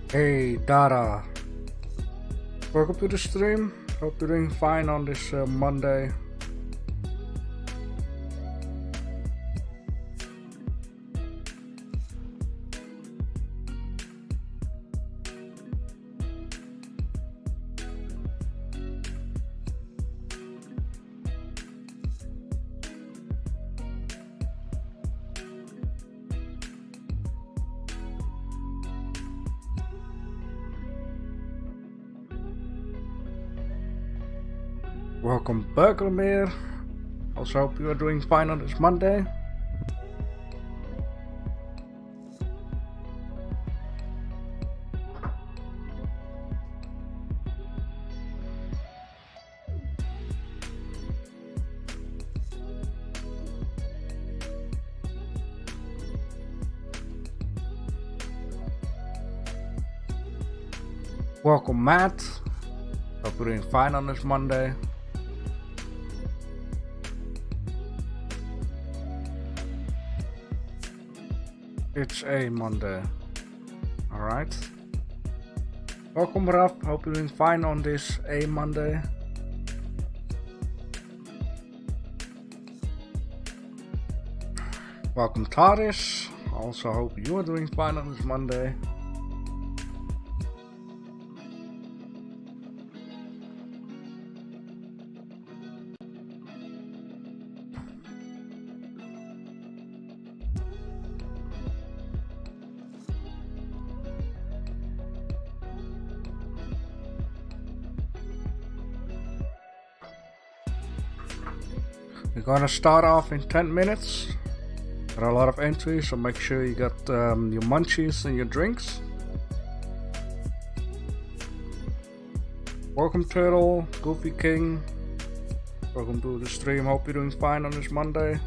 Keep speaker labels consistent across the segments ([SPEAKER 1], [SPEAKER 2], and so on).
[SPEAKER 1] Hey Dara, welcome to the stream. Hope you're doing fine on this Monday. Welcome back, Lemire. Also hope you are doing fine on this Monday. Welcome, Matt. Hope you're doing fine on this Monday. It's a Monday. Alright. Welcome, Raf. Hope you're doing fine on this a Monday. Welcome, Taris. Also hope you are doing fine on this Monday. We're gonna start off in 10 minutes. There are a lot of entries, so make sure you got your munchies and your drinks. Welcome, Turtle, Goofy King. Welcome to the stream. Hope you're doing fine on this Monday.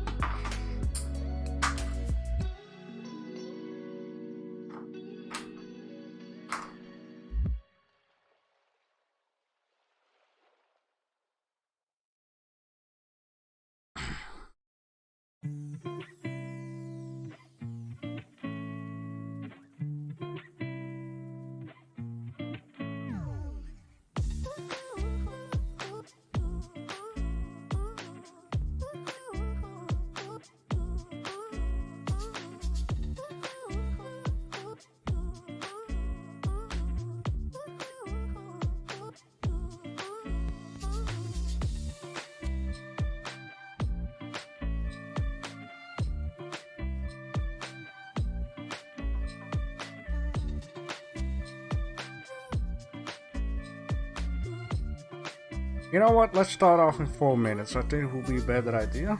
[SPEAKER 1] You know what, let's start off in 4 minutes. I think it will be a better idea.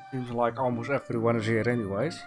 [SPEAKER 1] Seems like almost everyone is here anyways.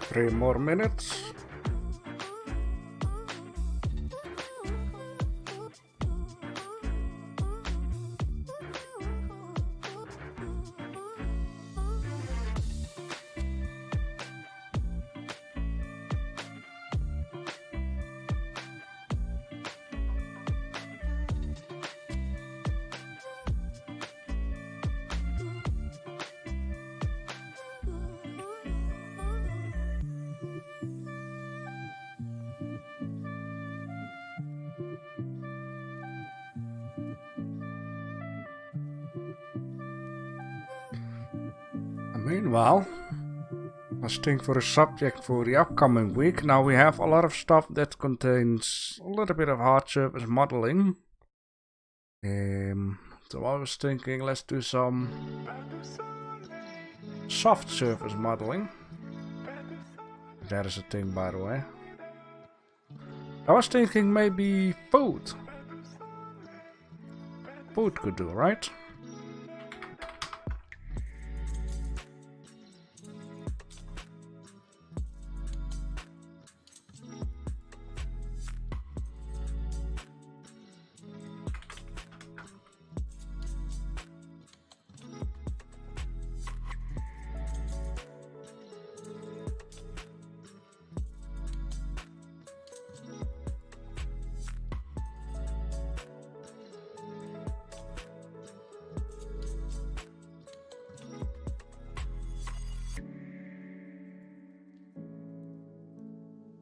[SPEAKER 1] Three more minutes. Meanwhile, let's think for a subject for the upcoming week. Now we have a lot of stuff that contains a little bit of hard surface modeling. So I was thinking, let's do some soft surface modeling. That is a thing, by the way. I was thinking maybe food. Food could do, right?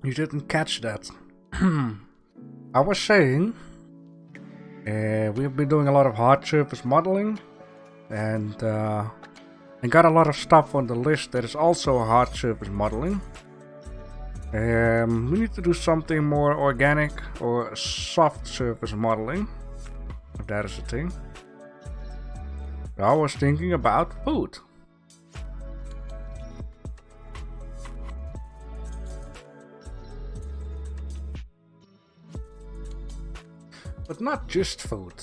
[SPEAKER 1] You didn't catch that. I was saying, we've been doing a lot of hard surface modeling, and got a lot of stuff on the list that is also hard surface modeling. We need to do something more organic or soft surface modeling, if that is a thing. I was thinking about food. But not just food.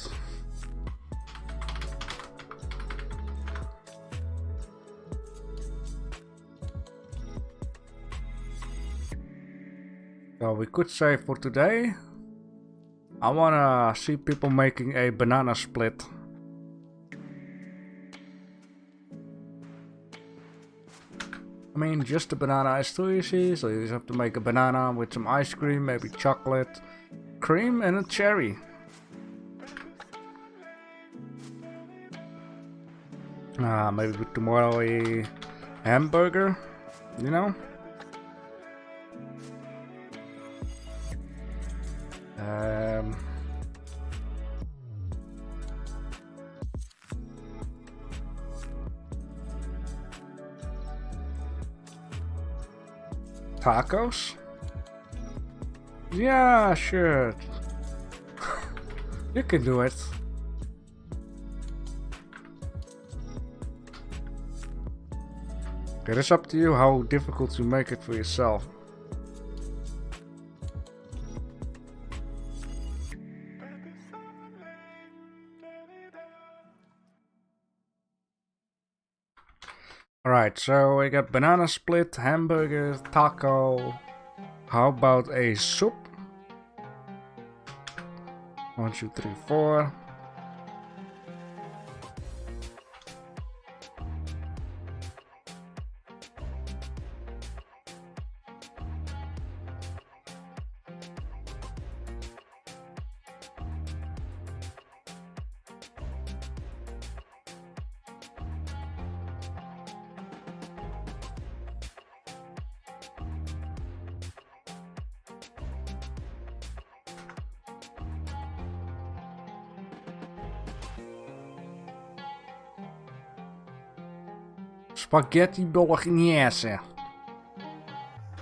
[SPEAKER 1] So we could say for today, I wanna see people making a banana split. I mean, just a banana is too easy, so you just have to make a banana with some ice cream, maybe chocolate, cream and a cherry. Maybe with tomorrow a hamburger, you know? Tacos? Yeah, sure. You can do it. Okay, it's up to you how difficult you make it for yourself. Alright, so we got banana split, hamburger, taco. How about a soup? 1, 2, 3, 4. Spaghetti bolognese.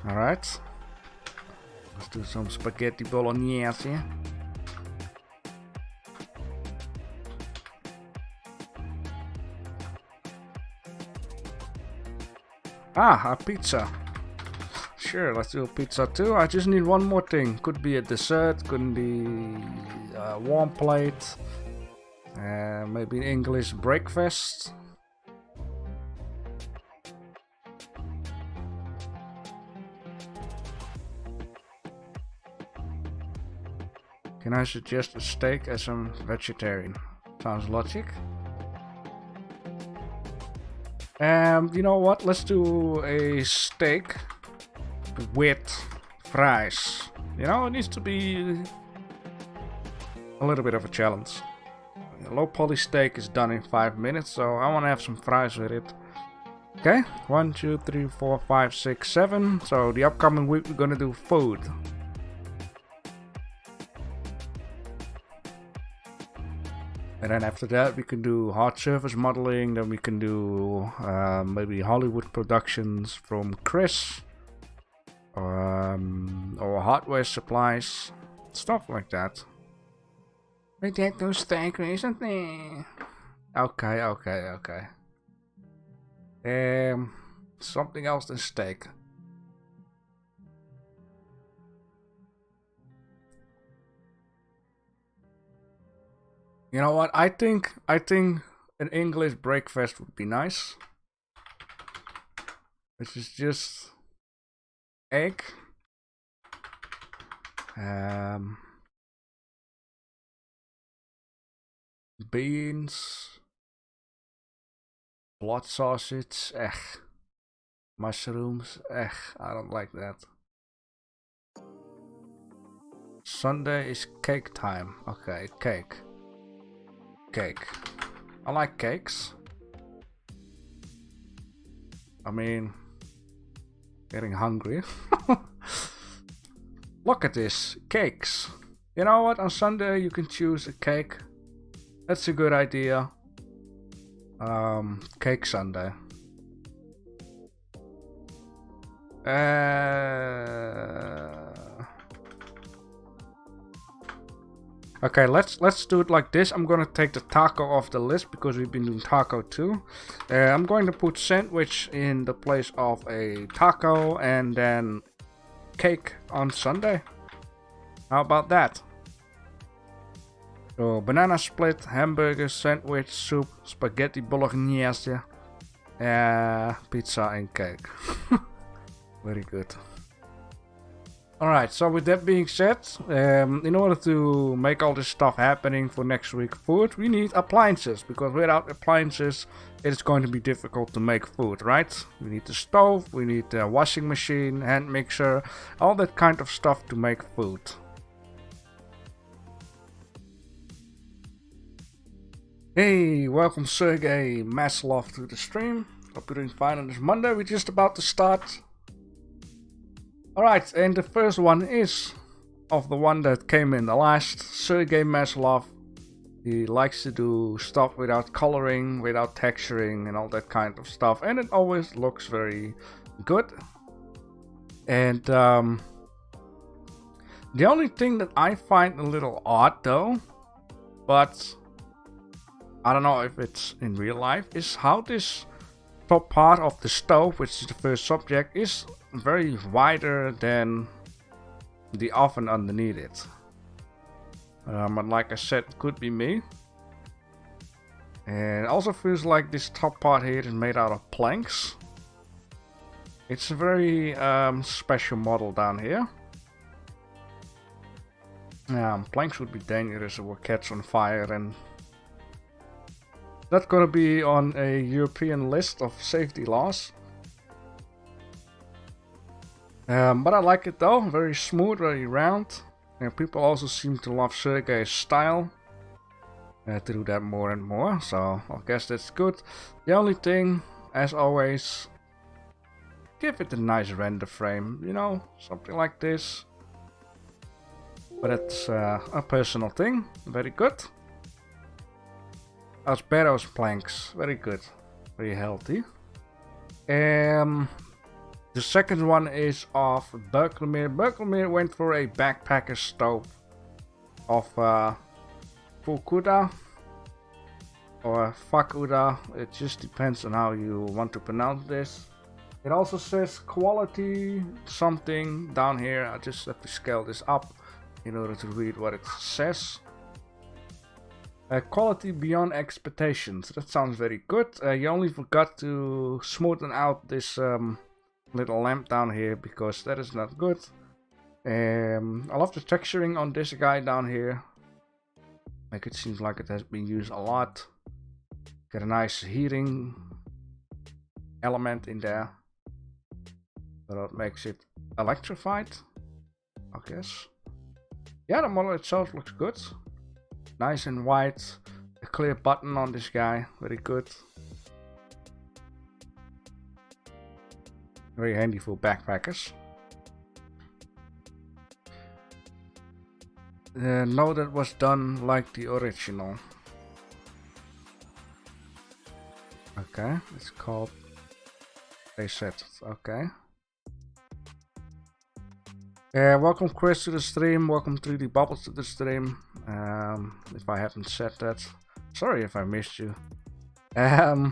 [SPEAKER 1] Alright. Let's do some spaghetti bolognese. A pizza. Sure, let's do a pizza too. I just need one more thing. Could be a dessert, couldn't be a warm plate. Maybe an English breakfast. Can I suggest a steak as I'm vegetarian? Sounds logic. You know what? Let's do a steak with fries. You know, it needs to be a little bit of a challenge. A low poly steak is done in 5 minutes, so I want to have some fries with it. Okay, 1, 2, 3, 4, 5, 6, 7. So the upcoming week we're gonna do food. And then after that we can do hard surface modeling, then we can do maybe Hollywood productions from Chris, or hardware supplies, stuff like that. Potato steak recently. Okay, okay, okay. Something else than steak. You know what? I think an English breakfast would be nice. Which is just egg, beans, blood sausage, mushrooms, I don't like that. Sunday is cake time. Okay, cake. Cake. I like cakes. I mean, getting hungry. Look at this, cakes. You know what, on Sunday you can choose a cake. That's a good idea. Cake Sunday. Okay, let's do it like this. I'm gonna take the taco off the list because we've been doing taco too. I'm going to put sandwich in the place of a taco and then cake on Sunday. How about that? So banana split, hamburger, sandwich, soup, spaghetti bolognese, pizza and cake. Very good. Alright, so with that being said, in order to make all this stuff happening for next week food, we need appliances, because without appliances it's going to be difficult to make food, right? We need the stove, we need the washing machine, hand mixer, all that kind of stuff to make food. Hey, welcome Sergey Maslov to the stream. Hope you're doing fine on this Monday. We're just about to start. Alright, and the first one is of the one that came in the last, Sergey Maslov. He likes to do stuff without coloring, without texturing and all that kind of stuff, and it always looks very good. And the only thing that I find a little odd though, but I don't know if it's in real life, is how this top part of the stove, which is the first subject, is very wider than the oven underneath it. But like I said, it could be me. And it also feels like this top part here is made out of planks. It's a very special model down here. Planks would be dangerous if it would catch on fire, and that's gonna be on a European list of safety laws. But I like it though, very smooth, very round. And people also seem to love Sergey's style. To do that more and more, so I guess that's good. The only thing, as always, give it a nice render frame, you know, something like this. But it's a personal thing, very good. Asperos planks, very good, very healthy. The second one is of Berkelmere. Berkelmere went for a backpacker stove of Fukuda or Fakuda. It just depends on how you want to pronounce this. It also says quality something down here. I just have to scale this up in order to read what it says. Quality beyond expectations. That sounds very good. You only forgot to smoothen out this little lamp down here because that is not good. I love the texturing on this guy down here. Like, it seems like it has been used a lot. Get a nice heating element in there. So that makes it electrified, I guess. Yeah, the model itself looks good. Nice and white. A clear button on this guy. Very good. Very handy for backpackers. No, that was done like the original. Okay, it's called reset. Okay. Welcome Chris to the stream, welcome 3D Bubbles to the stream. If I haven't said that, sorry if I missed you. I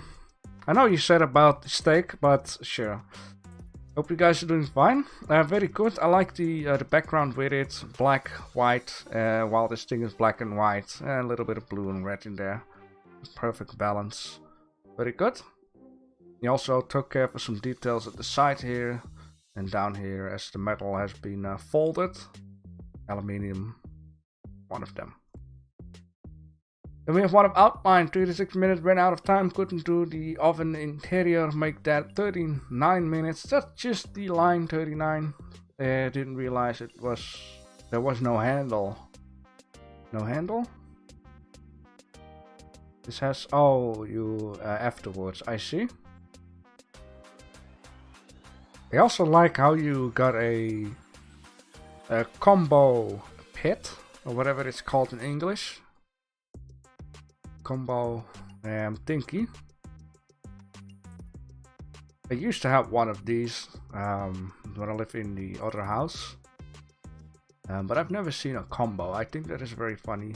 [SPEAKER 1] know you said about the steak, but sure. Hope you guys are doing fine. Very good. I like the background with it, black, white, while this thing is black and white, and a little bit of blue and red in there. Perfect balance. Very good. He also took care for some details at the side here and down here, as the metal has been folded. Aluminium, one of them. Then we have one of outline, 36 minutes, ran out of time, couldn't do the oven interior, make that 39 minutes. That's just the line 39. Didn't realize there was no handle. No handle? This has, oh, you afterwards, I see. I also like how you got a combo pit, or whatever it's called in English. Combo thingy. I used to have one of these when I lived in the other house. But I've never seen a combo. I think that is very funny.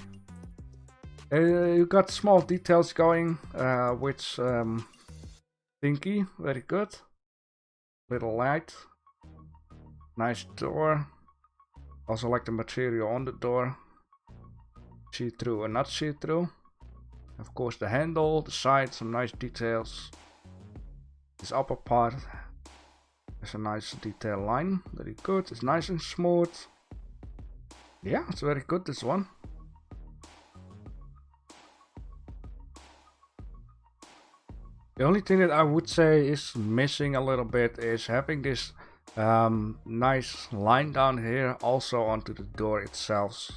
[SPEAKER 1] You got small details going with thingy, very good. Little light, nice door. Also like the material on the door, see-through and not see-through. Of course the handle, the side, some nice details. This upper part has a nice detail line, very good. It's nice and smooth. Yeah, it's very good, this one. The only thing that I would say is missing a little bit is having this nice line down here also onto the door itself.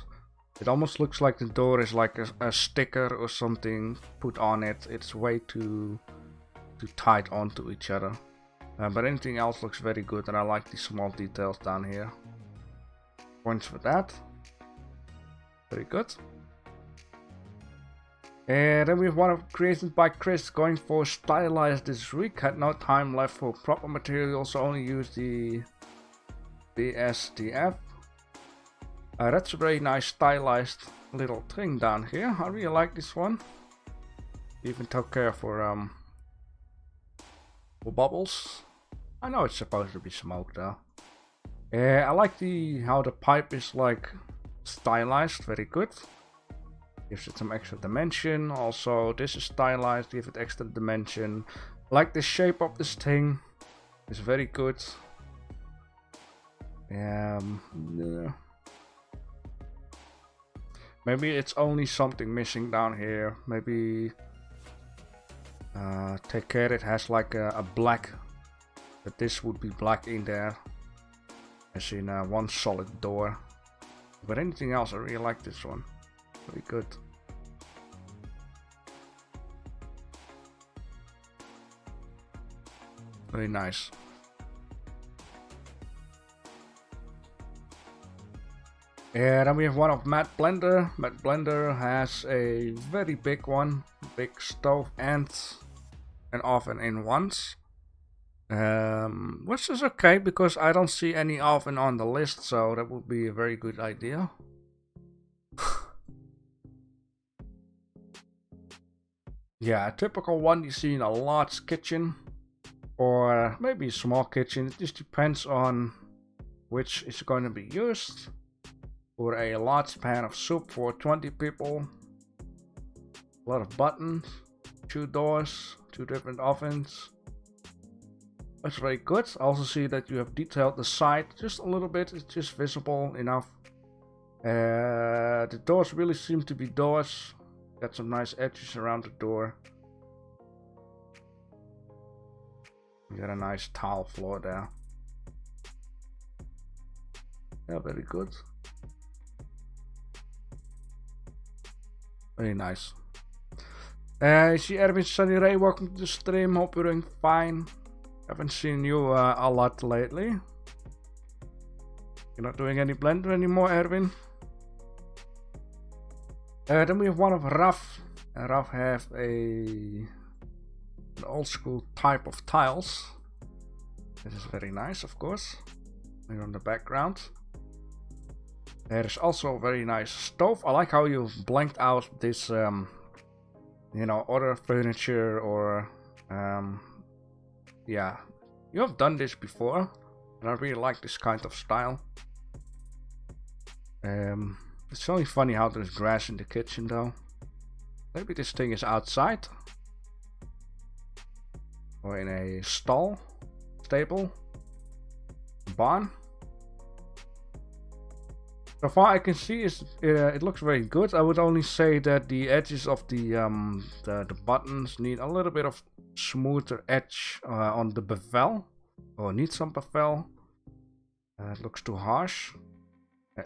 [SPEAKER 1] It almost looks like the door is like a sticker or something put on it. It's way too tight onto each other. But anything else looks very good, and I like these small details down here. Points for that. Very good. And then we have one of created by Chris, going for stylized this week. Had no time left for proper materials, so only used the SDF. That's a very nice stylized little thing down here. I really like this one. Even took care for bubbles. I know it's supposed to be smoke though. I like how the pipe is like stylized, very good. Gives it some extra dimension. Also, this is stylized, give it extra dimension. Like the shape of this thing. It's very good. Yeah. Maybe it's only something missing down here. Maybe take care it has like a black. That this would be black in there. As in one solid door. But anything else, I really like this one. Very good. Very nice. And then we have one of Matt Blender. Matt Blender has a very big one. Big stove and an oven in once. Which is okay because I don't see any oven on the list, so that would be a very good idea. Yeah, a typical one you see in a large kitchen or maybe a small kitchen. It just depends on which is going to be used. For a large pan of soup for 20 people. A lot of buttons, 2 doors, 2 different ovens. That's very good. I also see that you have detailed the side just a little bit. It's just visible enough. The doors really seem to be doors. Got some nice edges around the door. You got a nice tile floor there. Yeah, very good. Very nice. I see Erwin Sunny Ray, welcome to the stream. Hope you're doing fine. Haven't seen you a lot lately. You're not doing any Blender anymore, Erwin. Then we have one of Raf. Raf have an old school type of tiles. This is very nice, of course. Here on the background. There's also a very nice stove. I like how you've blanked out this, you know, other furniture or, yeah. You have done this before, and I really like this kind of style. It's only funny how there's grass in the kitchen though. Maybe this thing is outside. Or in a stable, barn. So far I can see it looks very good. I would only say that the edges of the buttons need a little bit of smoother edge on the bevel. Or need some bevel. It looks too harsh.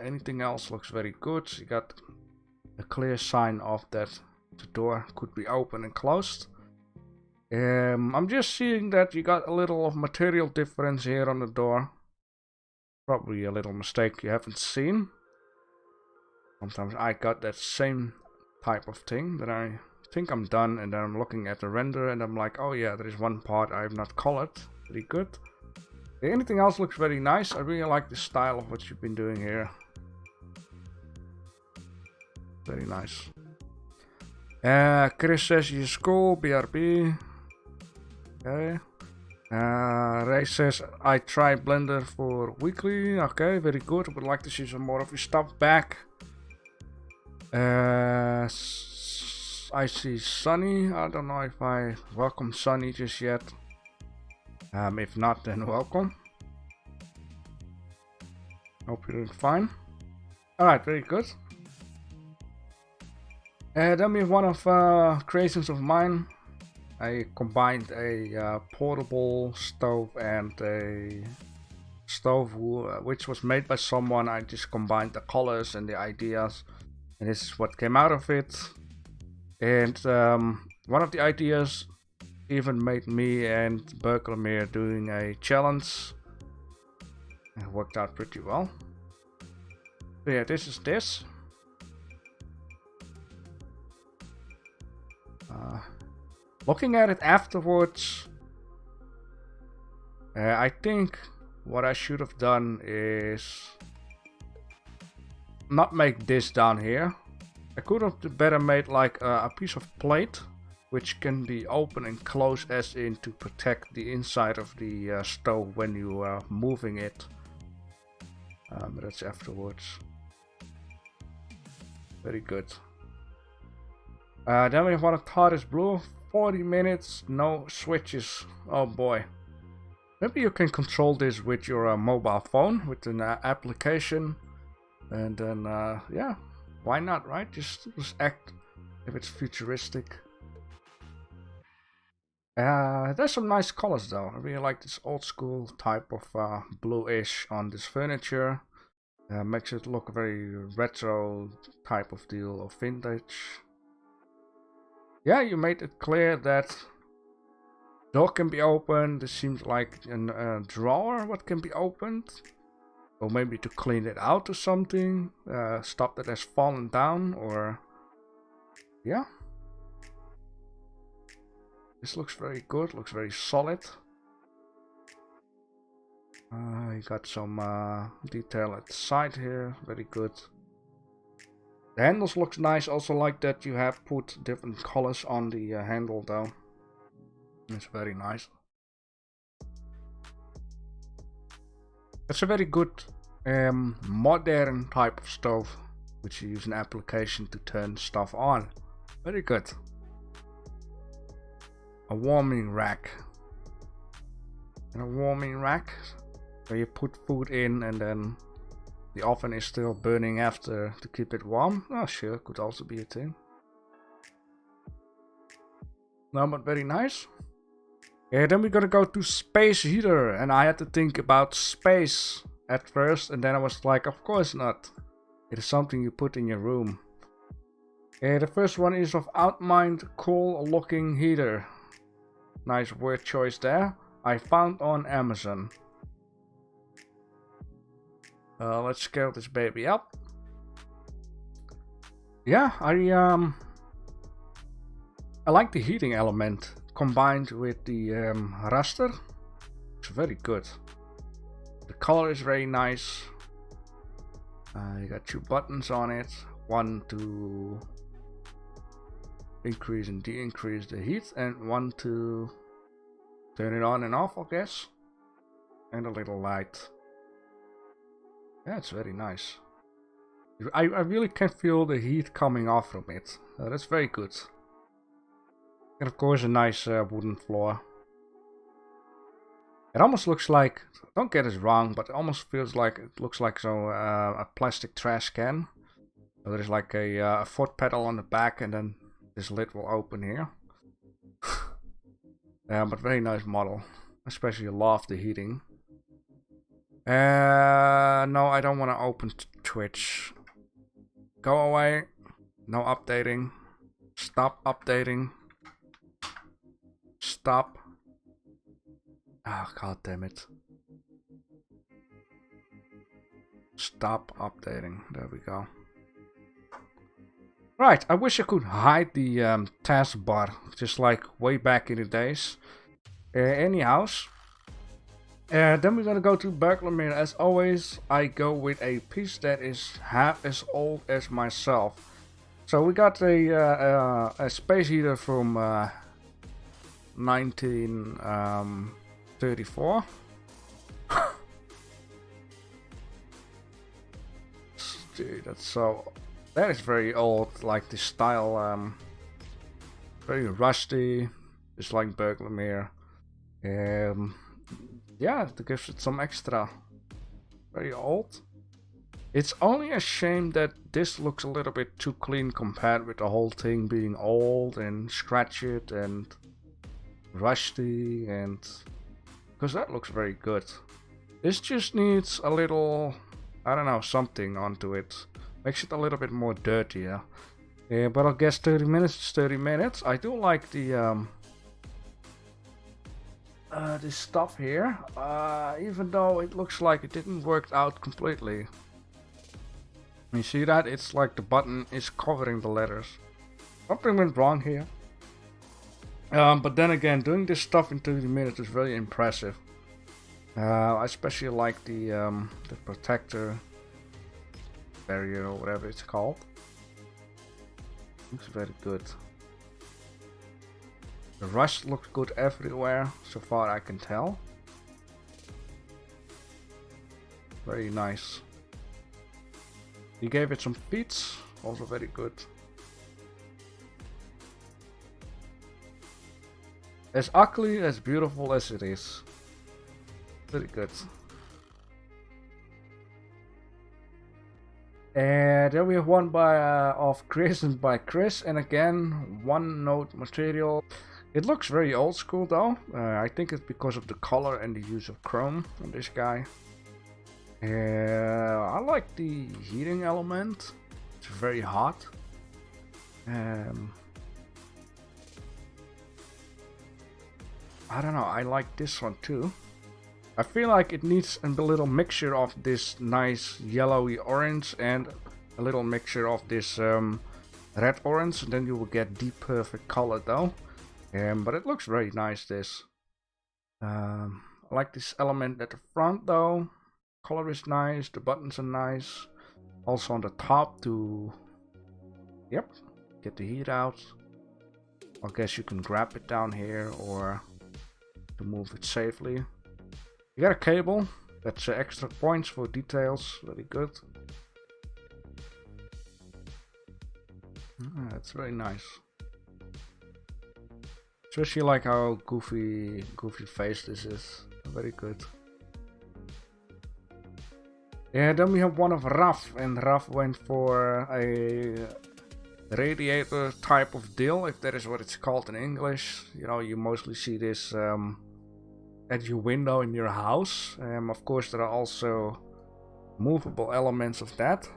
[SPEAKER 1] Anything else looks very good. You got a clear sign of that the door could be open and closed. I'm just seeing that you got a little of material difference here on the door. Probably a little mistake you haven't seen. Sometimes I got that same type of thing that I think I'm done, and then I'm looking at the render and I'm like, oh yeah, there is one part I have not colored. Pretty good. Anything else looks very nice. I really like the style of what you've been doing here. Very nice. Chris says you school, BRB. Okay. Ray says I try Blender for weekly. Okay, very good. I would like to see some more of your stuff back. I see Sunny. I don't know if I welcome Sunny just yet. If not, then welcome. Hope you're doing fine. Alright, very good. Then we have one of creations of mine. I combined a portable stove and a stove which was made by someone. I just combined the colors and the ideas, and this is what came out of it. And one of the ideas even made me and Berkelmere doing a challenge. It worked out pretty well. So yeah, this is this. Looking at it afterwards, I think what I should have done is not make this down here. I could have better made like a piece of plate which can be open and closed, as in to protect the inside of the stove when you are moving it. But that's afterwards. Very good. Then we have one of TARDIS Blue. 40 minutes, no switches. Oh boy. Maybe you can control this with your mobile phone, with an application. And then, yeah, why not, right? Just act if it's futuristic. There's some nice colors though. I really like this old school type of bluish on this furniture. Makes it look very retro type of deal, or vintage. Yeah, you made it clear that door can be opened. This seems like a drawer what can be opened. Or maybe to clean it out or something. Stop that has fallen down, or... yeah. This looks very good, looks very solid. You got some detail at the side here, very good. The handles looks nice, also like that you have put different colors on the handle though. It's very nice. It's a very good modern type of stove, which you use an application to turn stuff on. Very good. A warming rack. And a warming rack where you put food in and then the oven is still burning after to keep it warm. Oh sure, could also be a thing. No, but very nice. Yeah, then we're gonna go to space heater, and I had to think about space at first, and then I was like, of course not. It is something you put in your room. The first one is of Outmind Cool Looking Heater. Nice word choice there. I found on Amazon. Let's scale this baby up. Yeah, I like the heating element combined with the raster. It's very good. The color is very nice. You got two buttons on it, one to increase and decrease the heat, and one to turn it on and off, I guess, and a little light. Yeah, it's very nice. I really can feel the heat coming off from it. That's very good. And of course a nice wooden floor. It almost looks like, don't get it wrong, but it almost feels like, it looks like a plastic trash can. So there's like a foot pedal on the back, and then this lid will open here. But very nice model. Especially love the heating. No, I don't want to open Twitch. Go away. No updating. Stop updating. Stop. Ah, god damn it. Stop updating. There we go. Right, I wish I could hide the taskbar, just like way back in the days. Anyhow, then we're gonna go to Burglar. As always, I go with a piece that is half as old as myself. So we got a space heater from 1934. Dude, that is very old. Like the style, very rusty, just like Burglar. Yeah, to give it some extra. Very old. It's only a shame that this looks a little bit too clean compared with the whole thing being old and scratched and rusty, and because that looks very good. This just needs a little, I don't know, something onto it. Makes it a little bit more dirtier. But I guess 30 minutes is 30 minutes. I do like the this stuff here, even though it looks like it didn't work out completely. You see that? It's like the button is covering the letters. Something went wrong here. But then again, doing this stuff in 30 minutes is very impressive. I especially like the protector barrier or whatever it's called. Looks very good. The rust looks good everywhere, so far I can tell. Very nice. He gave it some beats, also very good. As ugly, as beautiful as it is. Very good. And then we have one of Chris and by Chris, and again, one note material. It looks very old school though. I think it's because of the color and the use of chrome on this guy. I like the heating element. It's very hot. I don't know, I like this one too. I feel like it needs a little mixture of this nice yellowy orange and a little mixture of this red orange, and then you will get the perfect color though. But it looks very nice, this. I like this element at the front though. Color is nice, the buttons are nice. Also on the top to, yep, get the heat out. I guess you can grab it down here or to move it safely. You got a cable, that's extra points for details, very good. That's very nice. Especially like how goofy face this is, very good. Yeah, then we have one of Raf, and Raf went for a radiator type of deal, if that is what it's called in English. You know, you mostly see this at your window in your house. Of course, there are also movable elements of that.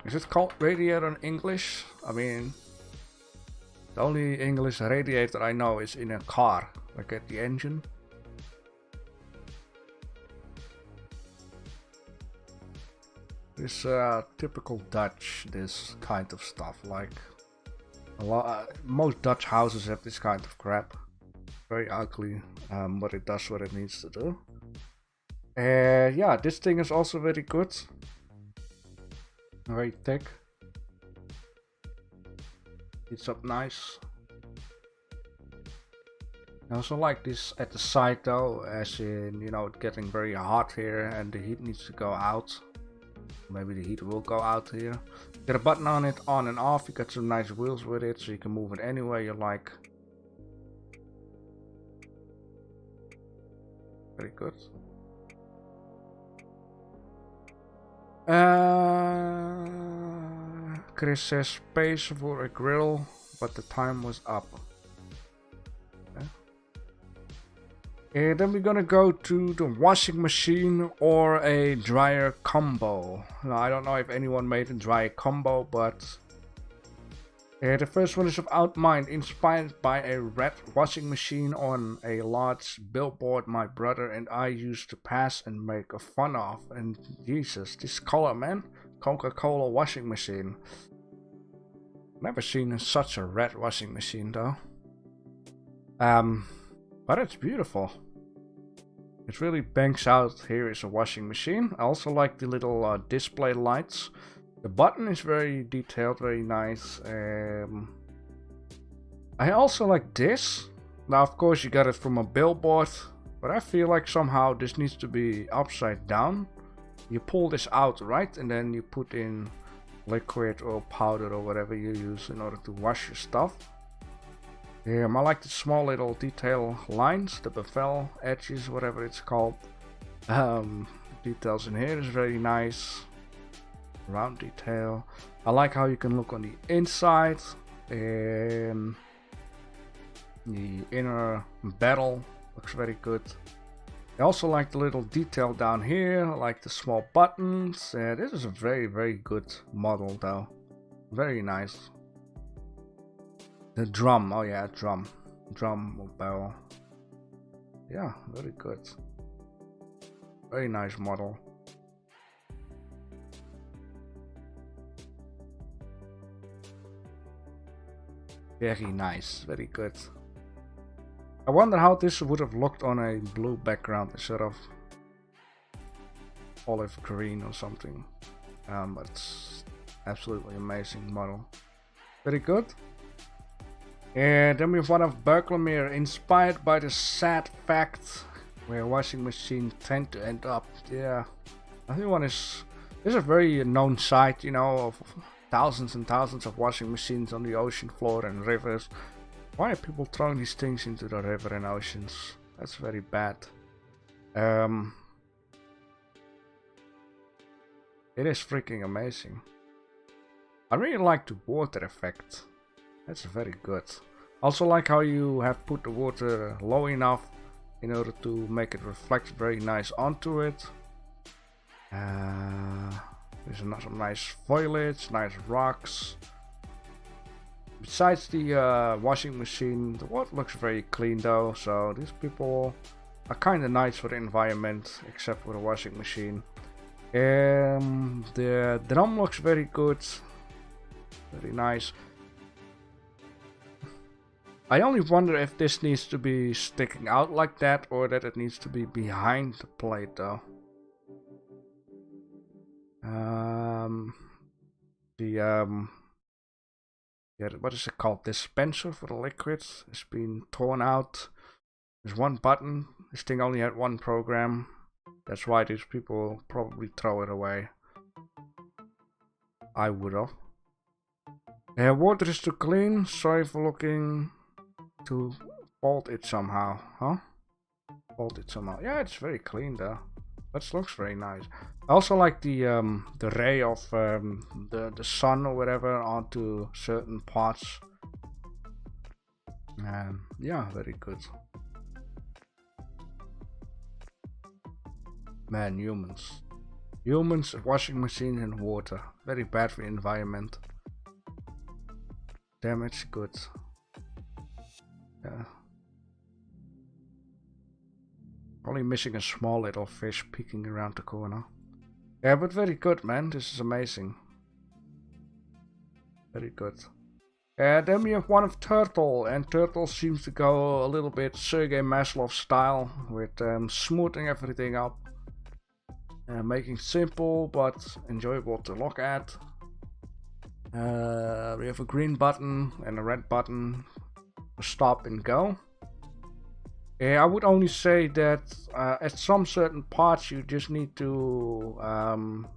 [SPEAKER 1] Is it called radiator in English? I mean, the only English radiator I know is in a car, like at the engine. It's typical Dutch, this kind of stuff. Like most Dutch houses have this kind of crap. Very ugly, but it does what it needs to do. Yeah, this thing is also very good. Very thick. It's up nice. I also like this at the side though, as in, you know, it's getting very hot here and the heat needs to go out. Maybe the heat will go out here. Get a button on it, on and off. You got some nice wheels with it, so you can move it anywhere you like. Very good. Chris says space for a grill, but the time was up. And then we're gonna go to the washing machine or a dryer combo. Now, I don't know if anyone made a dryer combo, but the first one is of Outmind, inspired by a red washing machine on a large billboard my brother and I used to pass and make a fun of. And Jesus, this color, man. Coca-Cola washing machine. Never seen such a red washing machine though. But it's beautiful. It really bangs out. Here is a washing machine. I also like the little display lights. The button is very detailed, very nice. I also like this. Now, of course, you got it from a billboard, but I feel like somehow this needs to be upside down. You pull this out, right? And then you put in liquid or powder or whatever you use in order to wash your stuff. I like the small little detail lines, the bevel edges, whatever it's called. Details in here is very nice. Round detail. I like how you can look on the inside. The inner bevel looks very good. I also like the little detail down here. I like the small buttons. This is a very, very good model though. Very nice. The drum, oh yeah, drum or barrel. Yeah, very good. Very nice model. Very nice, very good. I wonder how this would have looked on a blue background instead of olive green or something. But it's absolutely amazing model. Very good. And then we have one of Berkelmere, inspired by the sad fact where washing machines tend to end up. Yeah, I think this is a very known site, you know, of thousands and thousands of washing machines on the ocean floor and rivers. Why are people throwing these things into the river and oceans? That's very bad. It is freaking amazing. I really like the water effect. That's very good. Also like how you have put the water low enough in order to make it reflect very nice onto it. There's some nice foliage, nice rocks. Besides the washing machine, the water looks very clean though, so these people are kind of nice for the environment, except for the washing machine. The drum looks very good, very nice. I only wonder if this needs to be sticking out like that or that it needs to be behind the plate though. What is it called? Dispenser for the liquids has been torn out. There's one button. This thing only had one program. That's why these people probably throw it away. I would have. Water is too clean. Sorry for looking to fault it somehow, huh? Fault it somehow. Yeah, it's very clean though. That looks very nice. I also like the ray of the sun or whatever onto certain parts. Yeah, very good. Man, humans, washing machines and water, very bad for the environment. Damn, it's good. Yeah. Only missing a small little fish peeking around the corner. Yeah, but very good, man. This is amazing. Very good. Then we have one of Turtle, and Turtle seems to go a little bit Sergei Maslov style with smoothing everything up. making simple but enjoyable to look at. We have a green button and a red button for stop and go. I would only say that at some certain parts you just need to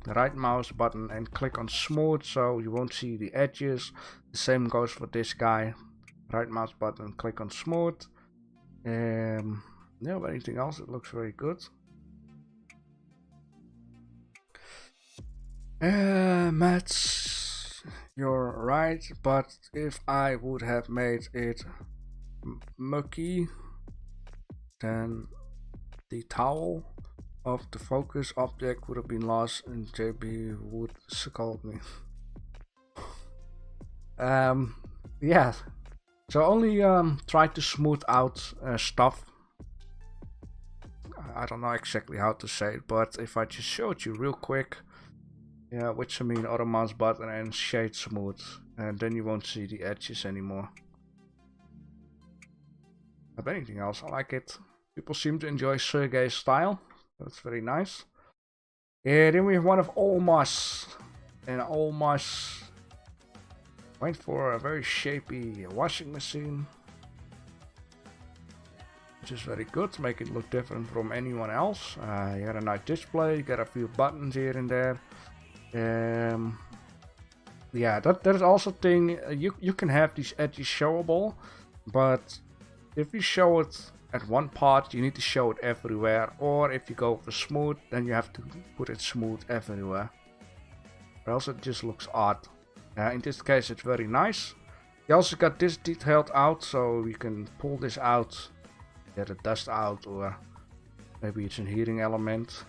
[SPEAKER 1] right mouse button and click on smooth, so you won't see the edges. The same goes for this guy. Right mouse button, click on smooth. Yeah, but anything else, it looks very good. Matt, you're right, but if I would have made it mucky, then the towel of the focus object would have been lost and JB would scold me. Yeah, so only try to smooth out stuff. I don't know exactly how to say it, but if I just showed you real quick, yeah, which I mean other mouse button and shade smooth, and then you won't see the edges anymore. But anything else, I like it. People seem to enjoy Sergey's style. That's very nice. Yeah, then we have one of Olmas. And Olmas went for a very shapy washing machine, which is very good to make it look different from anyone else. You got a nice display, you got a few buttons here and there. Yeah, that is also thing. You can have these edges showable, but if you show it at one part, you need to show it everywhere. Or if you go for smooth, then you have to put it smooth everywhere, or else it just looks odd. In this case, it's very nice. You also got this detailed out, so you can pull this out, get the dust out, or maybe it's a heating element.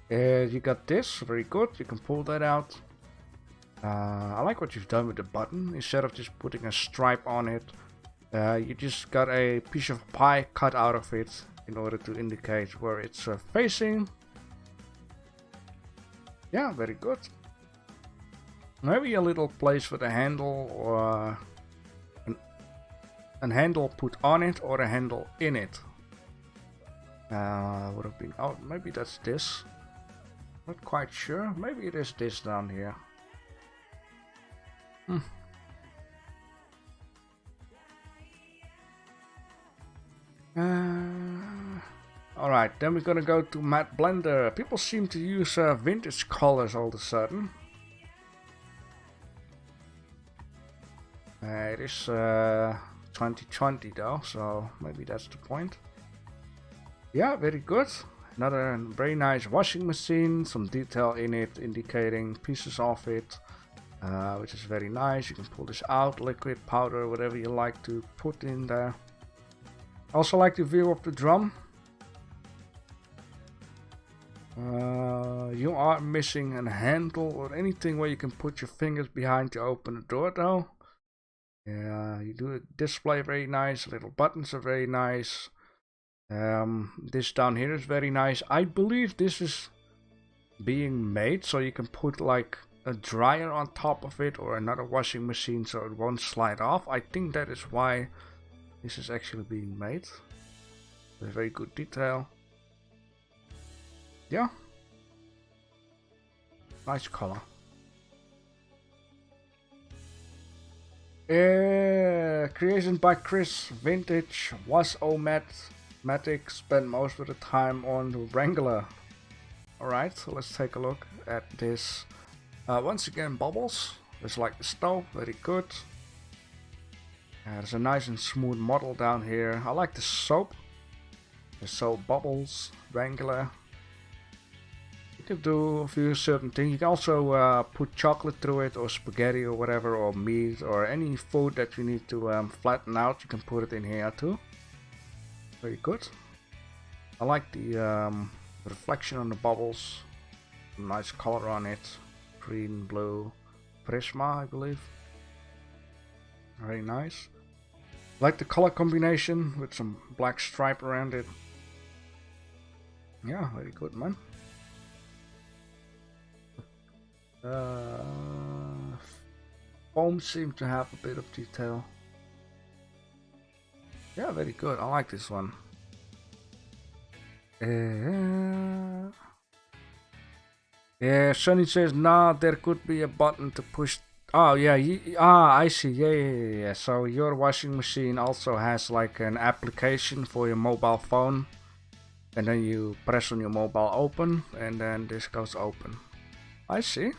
[SPEAKER 1] You got this, very good. You can pull that out. I like what you've done with the button. Instead of just putting a stripe on it, you just got a piece of pie cut out of it in order to indicate where it's facing. Yeah, very good. Maybe a little place for the handle, or a handle put on it, or a handle in it. Would have been, oh, maybe that's this. Not quite sure. Maybe it is this down here. Alright, then we're gonna go to Matte Blender. People seem to use vintage colors all of a sudden. It is 2020 though, so maybe that's the point. Yeah, very good. Another very nice washing machine, some detail in it indicating pieces of it, which is very nice. You can pull this out, liquid, powder, whatever you like to put in there. Also like the view of the drum. You are missing a handle or anything where you can put your fingers behind to open the door though. Yeah, you do a display very nice, little buttons are very nice. This down here is very nice. I believe this is being made so you can put like a dryer on top of it or another washing machine so it won't slide off. I think that is why this is actually being made. With very good detail. Yeah. Nice color. Creation by Chris, vintage, was Matic, spent most of the time on the Wrangler. Alright, so let's take a look at this. Once again, bubbles. It's like the stove, very good. There's a nice and smooth model down here. I like the soap. The soap bubbles, Wrangler. You can do a few certain things. You can also put chocolate through it, or spaghetti, or whatever, or meat, or any food that you need to flatten out. You can put it in here too. Very good. I like the reflection on the bubbles. Nice color on it. Green, blue, Prisma, I believe. Very nice. Like the color combination with some black stripe around it. Yeah, very good, man. Foam seems to have a bit of detail. Yeah, very good. I like this one. Yeah, Sunny says, nah, there could be a button to push. Oh, yeah, I see. Yeah. So your washing machine also has like an application for your mobile phone. And then you press on your mobile open, and then this goes open. I see.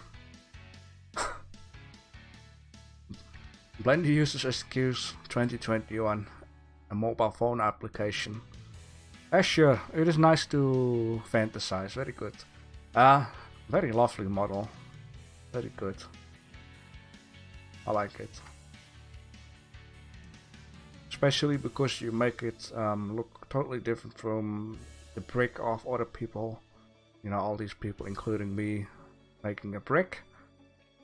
[SPEAKER 1] Blender uses SQs 2021, a mobile phone application. Sure, it is nice to fantasize. Very good. Very lovely model. Very good. I like it. Especially because you make it look totally different from the brick of other people. You know, all these people, including me, making a brick.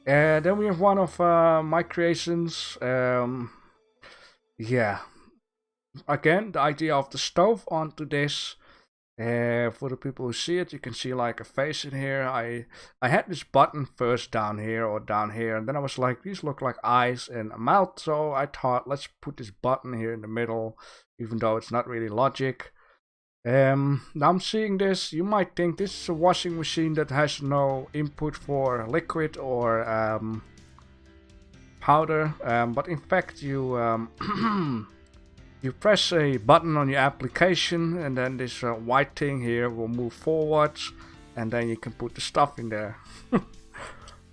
[SPEAKER 1] And then we have one of my creations. Yeah. Again, the idea of the stove onto this. For the people who see it, you can see like a face in here. I had this button first down here or down here, and then I was like, these look like eyes and a mouth, so I thought, let's put this button here in the middle, even though it's not really logic. Now I'm seeing this, you might think this is a washing machine that has no input for liquid or powder, but in fact you you press a button on your application, and then this white thing here will move forwards, and then you can put the stuff in there.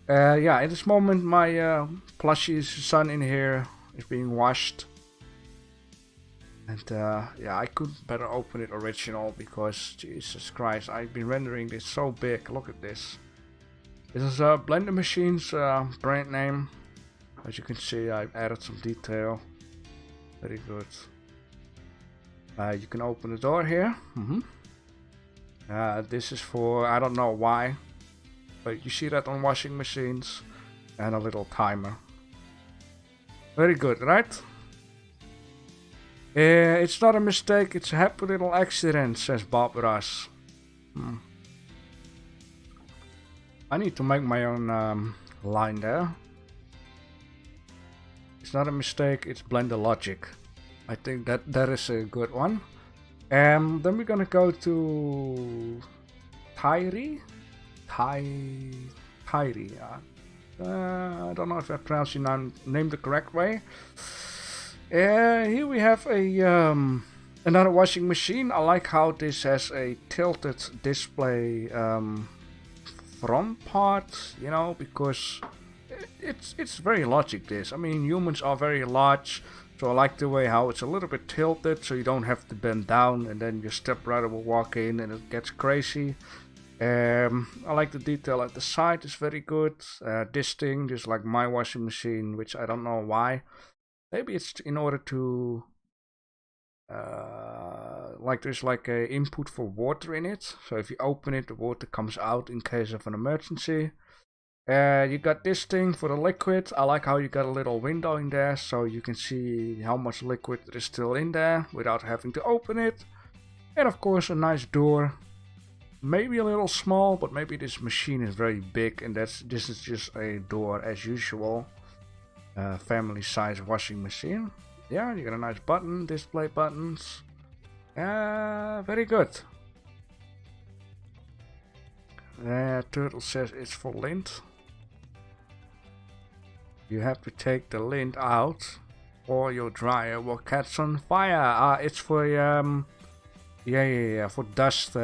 [SPEAKER 1] Yeah, at this moment my plushie son in here is being washed. And yeah, I couldn't better open it original because, Jesus Christ, I've been rendering this so big. Look at this. This is Blender Machine's brand name. As you can see, I've added some detail. Very good. You can open the door here. This is for, I don't know why, but you see that on washing machines. And a little timer. Very good, right? It's not a mistake, it's a happy little accident, says Bob Ross. I need to make my own line there. It's not a mistake, it's Blender logic. I think that is a good one. And then we're gonna go to Tyri. Tyri. I don't know if I pronounced your name the correct way. Here we have a another washing machine. I like how this has a tilted display front part, you know, because it's very logic this. I mean, humans are very large, so I like the way how it's a little bit tilted, so you don't have to bend down and then your stepbrother will walk in and it gets crazy. I like the detail at the side, is very good. This thing, just like my washing machine, which I don't know why. Maybe it's in order to like there's like a input for water in it, so if you open it the water comes out in case of an emergency. You got this thing for the liquid. I like how you got a little window in there so you can see how much liquid is still in there without having to open it. And of course a nice door. Maybe a little small, but maybe this machine is very big and this is just a door as usual. Family size washing machine. Yeah, you got a nice button, display buttons. Very good. Turtle says it's for lint. You have to take the lint out or your dryer will catch on fire. It's for for dust,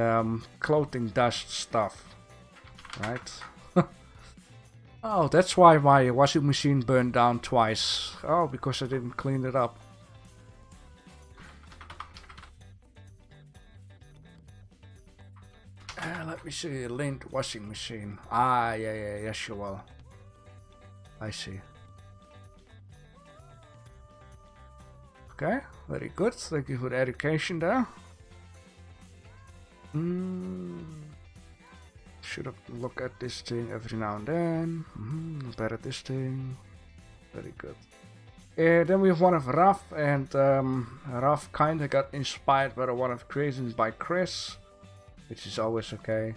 [SPEAKER 1] clothing dust stuff, right? Oh, that's why my washing machine burned down twice. Oh, because I didn't clean it up. Let me see, lint washing machine. Yes you will. I see. Okay, very good. Thank you for the education there. Should have looked at this thing every now and then. Better this thing. Very good. Then we have one of Raf, and Raf kinda got inspired by one of creations by Chris, which is always okay.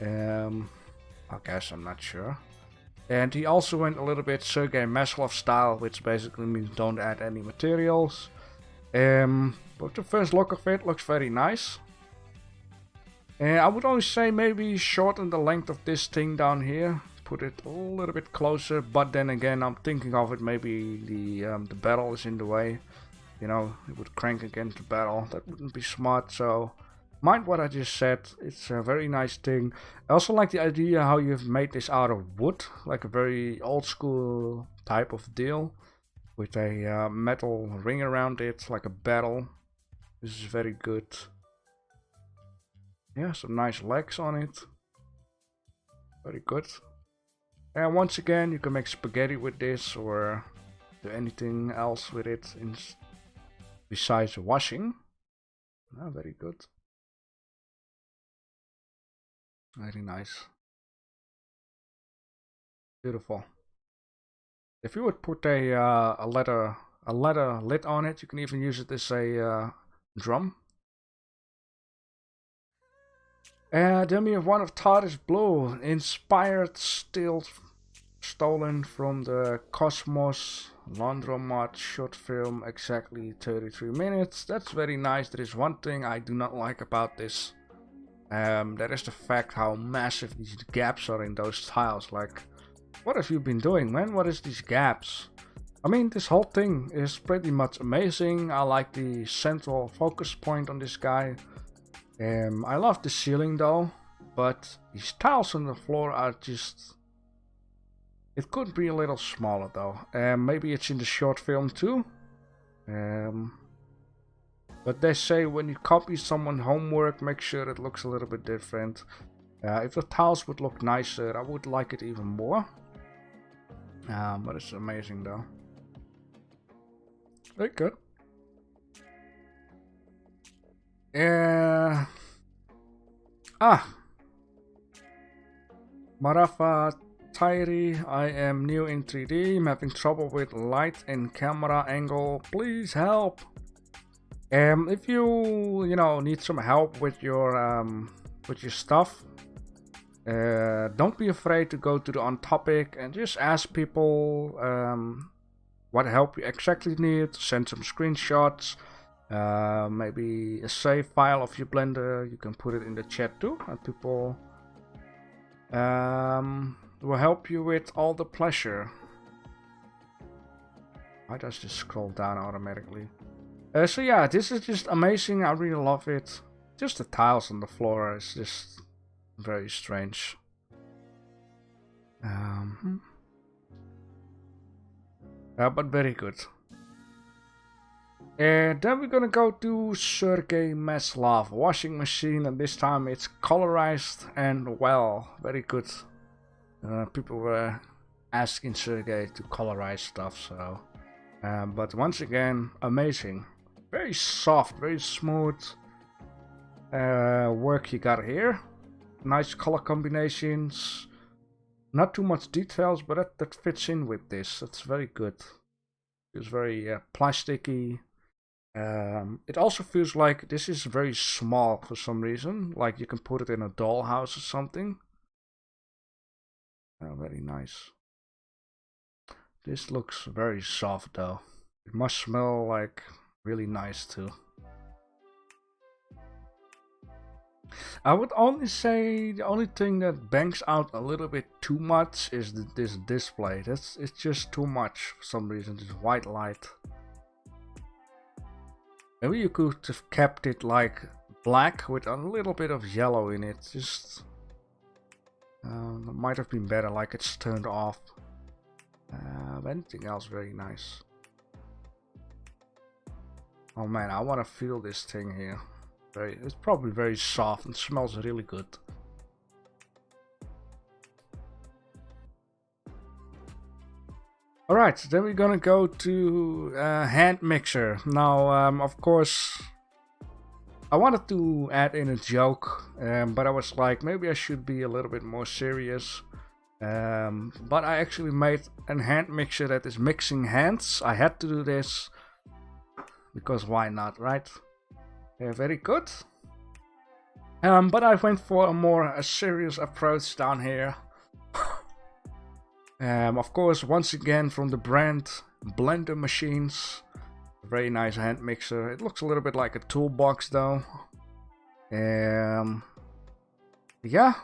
[SPEAKER 1] I guess, I'm not sure. And he also went a little bit Sergei Maslov style, which basically means don't add any materials. But the first look of it looks very nice. I would always say maybe shorten the length of this thing down here. Put it a little bit closer, but then again, I'm thinking of it, maybe the barrel is in the way. You know, it would crank against the barrel. That wouldn't be smart, so mind what I just said. It's a very nice thing. I also like the idea how you've made this out of wood, like a very old school type of deal, with a metal ring around it, like a barrel. This is very good. Yeah, some nice legs on it. Very good. And once again, you can make spaghetti with this or do anything else with it besides washing. Oh, very good. Very nice. Beautiful. If you would put a leather lid on it, you can even use it as a drum. Then we have one of Tardis Blue, inspired still stolen from the Cosmos Laundromat short film, exactly 33 minutes. That's very nice. There is one thing I do not like about this. That is the fact how massive these gaps are in those tiles. Like, what have you been doing, man? What is these gaps? I mean, this whole thing is pretty much amazing. I like the central focus point on this guy. I love the ceiling though, but these tiles on the floor are just... It could be a little smaller though. Maybe it's in the short film too. But they say when you copy someone's homework, make sure it looks a little bit different. If the tiles would look nicer, I would like it even more. But it's amazing though. Very good. Marafa Tairi, I am new in 3D. I'm having trouble with light and camera angle. Please help. If you need some help with your stuff, don't be afraid to go to the on topic and just ask people what help you exactly need. Send some screenshots. Maybe a save file of your Blender, you can put it in the chat too, and people will help you with all the pleasure. Why does this scroll down automatically? So yeah, this is just amazing. I really love it. Just the tiles on the floor is just very strange. But very good. And then we're gonna go to Sergey Maslov washing machine, and this time it's colorized and well, very good. People were asking Sergey to colorize stuff, so but once again, amazing. Very soft, very smooth work you got here. Nice color combinations. Not too much details, but that fits in with this. That's very good. It's very plasticky. It also feels like this is very small for some reason. Like you can put it in a dollhouse or something. Very nice. This looks very soft though. It must smell like really nice too. I would only say the only thing that bangs out a little bit too much is this display. It's just too much for some reason. This white light. Maybe you could have kept it like black with a little bit of yellow in it. Just that might have been better. Like it's turned off. Anything else very nice. Oh man, I want to feel this thing here. It's probably very soft and smells really good. Alright, then we're gonna go to hand mixer. Now, of course, I wanted to add in a joke, but I was like, maybe I should be a little bit more serious. But I actually made a hand mixer that is mixing hands. I had to do this because why not, right? Very good. But I went for a more serious approach down here. Of course, once again from the brand Blender Machines. Very nice hand mixer. It looks a little bit like a toolbox though. Yeah.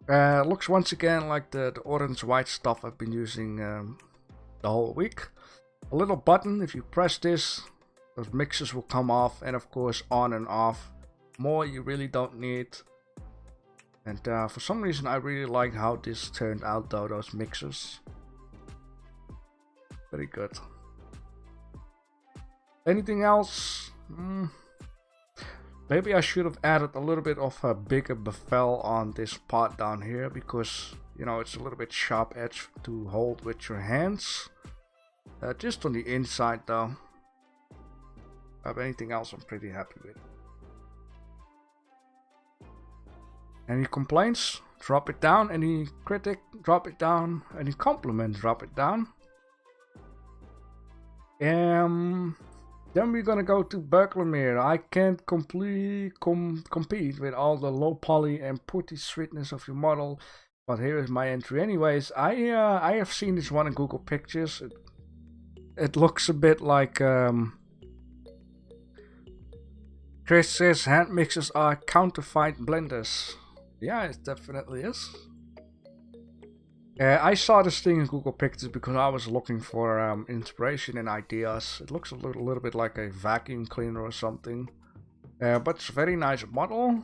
[SPEAKER 1] Looks once again like the orange-white stuff I've been using the whole week. A little button, if you press this, those mixers will come off, and of course on and off. More you really don't need. And for some reason I really like how this turned out though, those mixers. Very good. Anything else? Maybe I should have added a little bit of a bigger bevel on this part down here, because you know it's a little bit sharp edge to hold with your hands. Just on the inside though. Anything else I'm pretty happy with. Any complaints? Drop it down. Any critic? Drop it down. Any compliment? Drop it down. Then we're gonna go to Berkelmere. I can't compete with all the low poly and putty sweetness of your model, but here is my entry anyways. I have seen this one in Google Pictures. It looks a bit like Chris says hand mixers are counterfeit blenders. Yeah, it definitely is. I saw this thing in Google Pictures because I was looking for inspiration and ideas. It looks a little bit like a vacuum cleaner or something. But it's a very nice model.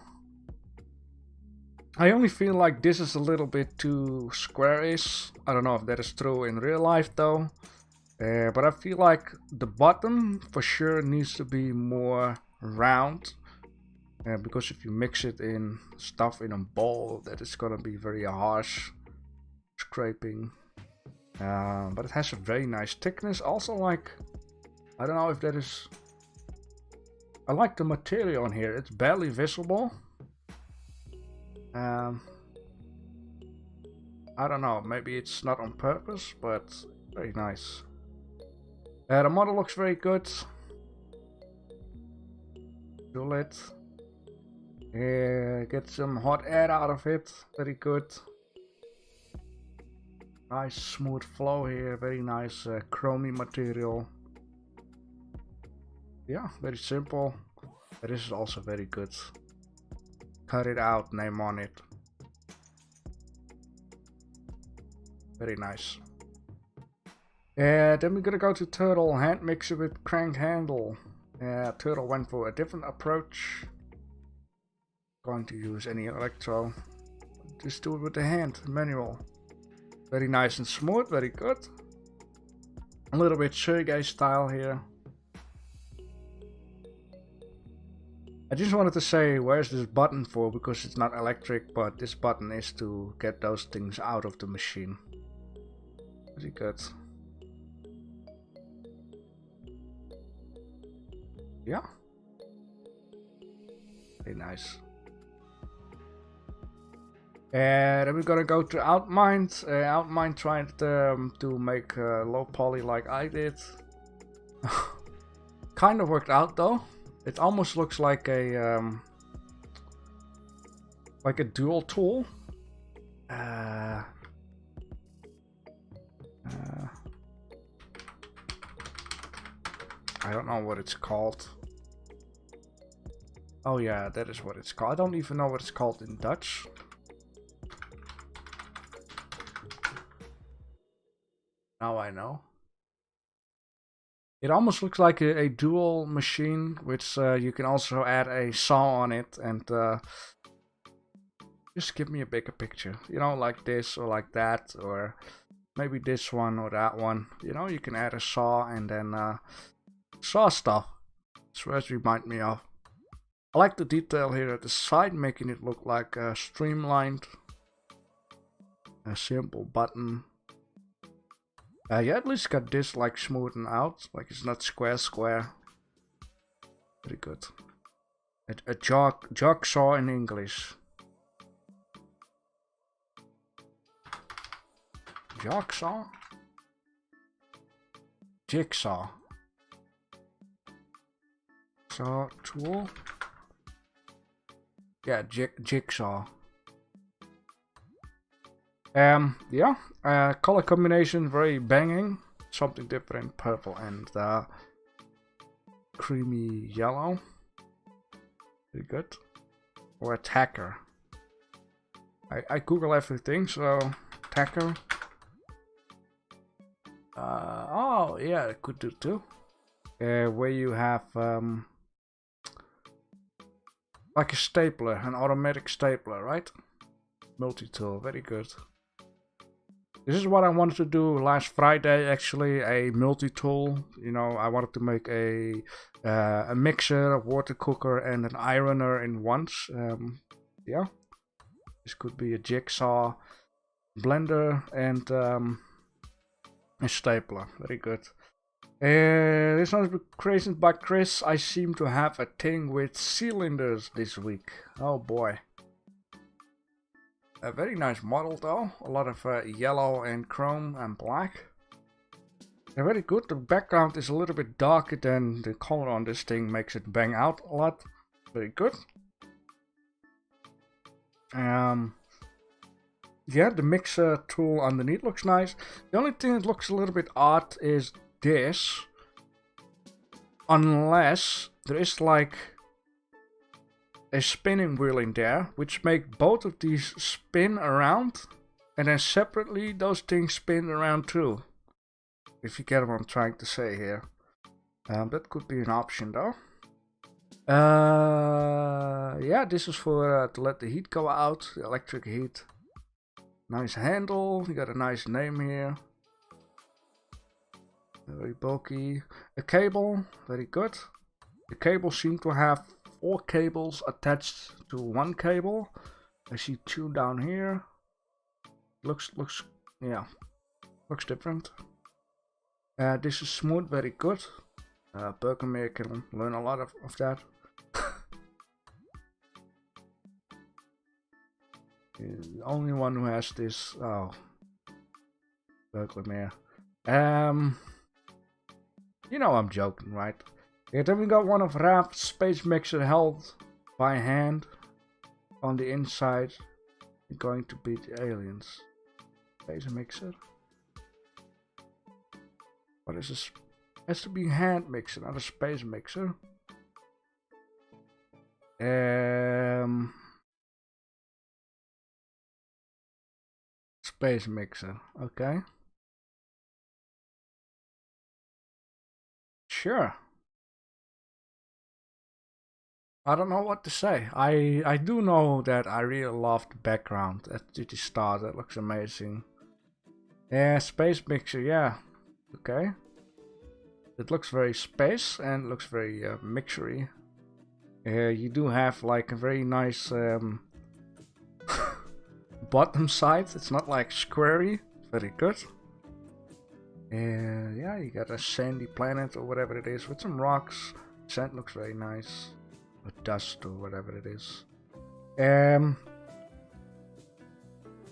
[SPEAKER 1] I only feel like this is a little bit too square-ish. I don't know if that is true in real life though. But I feel like the bottom for sure needs to be more round. Because if you mix it in stuff in a bowl, that is gonna be very harsh scraping. But it has a very nice thickness. Also, like, I don't know if that is, I like the material on here. It's barely visible. I don't know, maybe it's not on purpose, but very nice. The model looks very good. Cool it. Get some hot air out of it. Very good. Nice smooth flow here. Very nice chromey material. Yeah, very simple. This is also very good. Cut it out, name on it. Very nice. Then we're gonna go to Turtle, hand mixer with crank handle. Turtle went for a different approach. Going to use any electro. Just do it with the hand, manual. Very nice and smooth, very good. A little bit Sergey style here. I just wanted to say, where's this button for? Because it's not electric, but this button is to get those things out of the machine. Very good. Yeah. Very nice. Then we're gonna go to Outmind. Outmind tried to make low poly like I did. Kind of worked out though. It almost looks like a dual tool. I don't know what it's called. Oh yeah, that is what it's called. I don't even know what it's called in Dutch. Now I know. It almost looks like a dual machine, which you can also add a saw on it and just give me a bigger picture. You know, like this or like that, or maybe this one or that one. You know, you can add a saw and then saw stuff. That's what it reminds me of. I like the detail here at the side, making it look like streamlined. A simple button. Yeah, at least got this like smoothened out, like it's not square. Very good. A jog saw in English. Jog saw? Jigsaw. Saw tool. Yeah, jigsaw. Yeah, color combination very banging. Something different, purple and creamy yellow. Very good. Or attacker. I Google everything, so Tacker. Oh yeah, it could do too. Where you have like a stapler, an automatic stapler, right? Multi-tool, very good. This is what I wanted to do last Friday, actually, a multi-tool. You know, I wanted to make a mixer, a water cooker, and an ironer in once. Yeah, this could be a jigsaw, blender, and a stapler. Very good. This one is created by Chris. I seem to have a thing with cylinders this week. Oh boy. A very nice model though. A lot of yellow and chrome and black. They're very good. The background is a little bit darker than the color on this thing makes it bang out a lot. Very good. Yeah, the mixer tool underneath looks nice. The only thing that looks a little bit odd is this. Unless there is like a spinning wheel in there, which make both of these spin around, and then separately those things spin around too. If you get what I'm trying to say here. That could be an option though. Yeah, this is for to let the heat go out, the electric heat. Nice handle, you got a nice name here. Very bulky. A cable, very good. The cable seems to have 4 cables attached to one cable. I see 2 down here. Looks different. This is smooth, very good. Berkemir can learn a lot of that. The only one who has this. Oh, Berkemir. You know I'm joking, right? Yeah, then we got one of Raf's space mixer held by hand on the inside. We're going to beat the aliens. Space mixer. What is this? Has to be hand mixer, not a space mixer. Space mixer, okay. Sure. I don't know what to say. I do know that I really love the background at the start. That looks amazing. Yeah, space mixer, yeah. Okay. It looks very space and looks very mixery. You do have like a very nice bottom side. It's not like squarey. Very good. Yeah, you got a sandy planet or whatever it is with some rocks. Sand looks very nice. Or dust or whatever it is.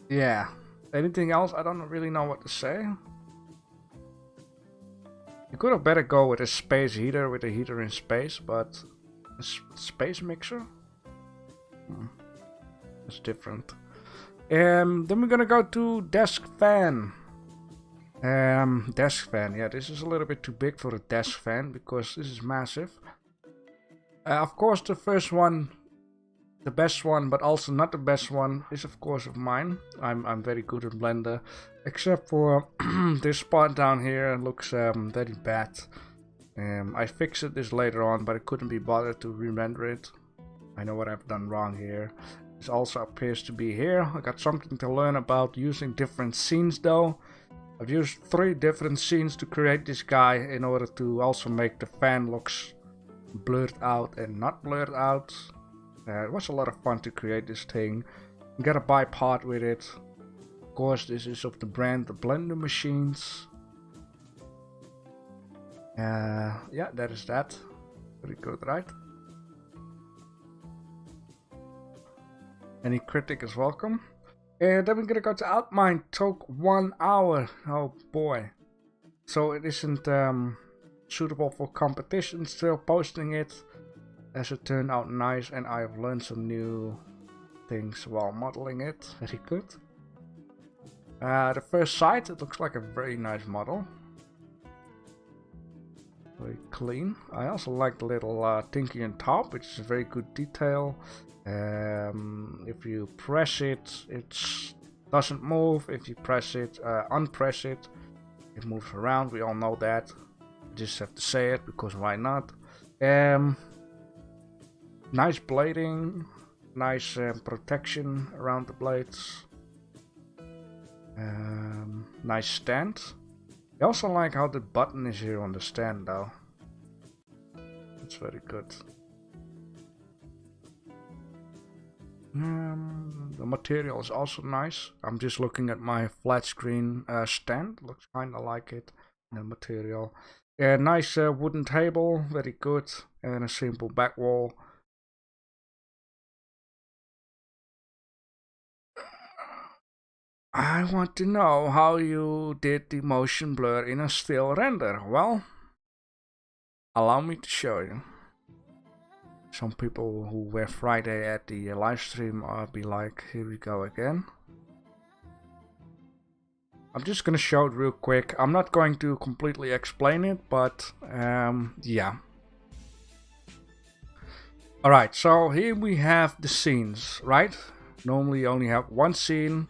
[SPEAKER 1] Yeah. Anything else? I don't really know what to say. You could have better go with a space heater with a heater in space, but a space mixer? That's different. Then we're gonna go to desk fan. Desk fan. Yeah, this is a little bit too big for a desk fan because this is massive. Of course, the first one, the best one, but also not the best one, is of course of mine. I'm very good at Blender, except for this spot down here looks very bad. I fixed this later on, but I couldn't be bothered to re-render it. I know what I've done wrong here. This also appears to be here. I got something to learn about using different scenes though. I've used 3 different scenes to create this guy in order to also make the fan looks blurred out and not blurred out. It was a lot of fun to create this thing. You gotta buy part with it. Of course, this is of the brand the Blender machines. Yeah, that is that. Very good, right? Any critic is welcome. Then we're gonna go to Outmine. Took 1 hour. Oh boy. So it isn't suitable for competition. Still posting it. As it turned out nice, and I've learned some new things while modeling it. Very good. The first sight, it looks like a very nice model. very clean. I also like the little thingy on top, which is a very good detail. If you press it, it doesn't move. If you press it, unpress it, it moves around. We all know that. Just have to say it because why not? Nice blading, nice protection around the blades. Nice stand. I also like how the button is here on the stand though. It's very good. The material is also nice. I'm just looking at my flat screen stand. Looks kind of like it. The material. Nice wooden table, very good. And a simple back wall. I want to know how you did the motion blur in a still render. Well, allow me to show you. Some people who were Friday at the live stream be like, here we go again. I'm just gonna show it real quick. I'm not going to completely explain it, but yeah. Alright, so here we have the scenes, right? Normally you only have one scene.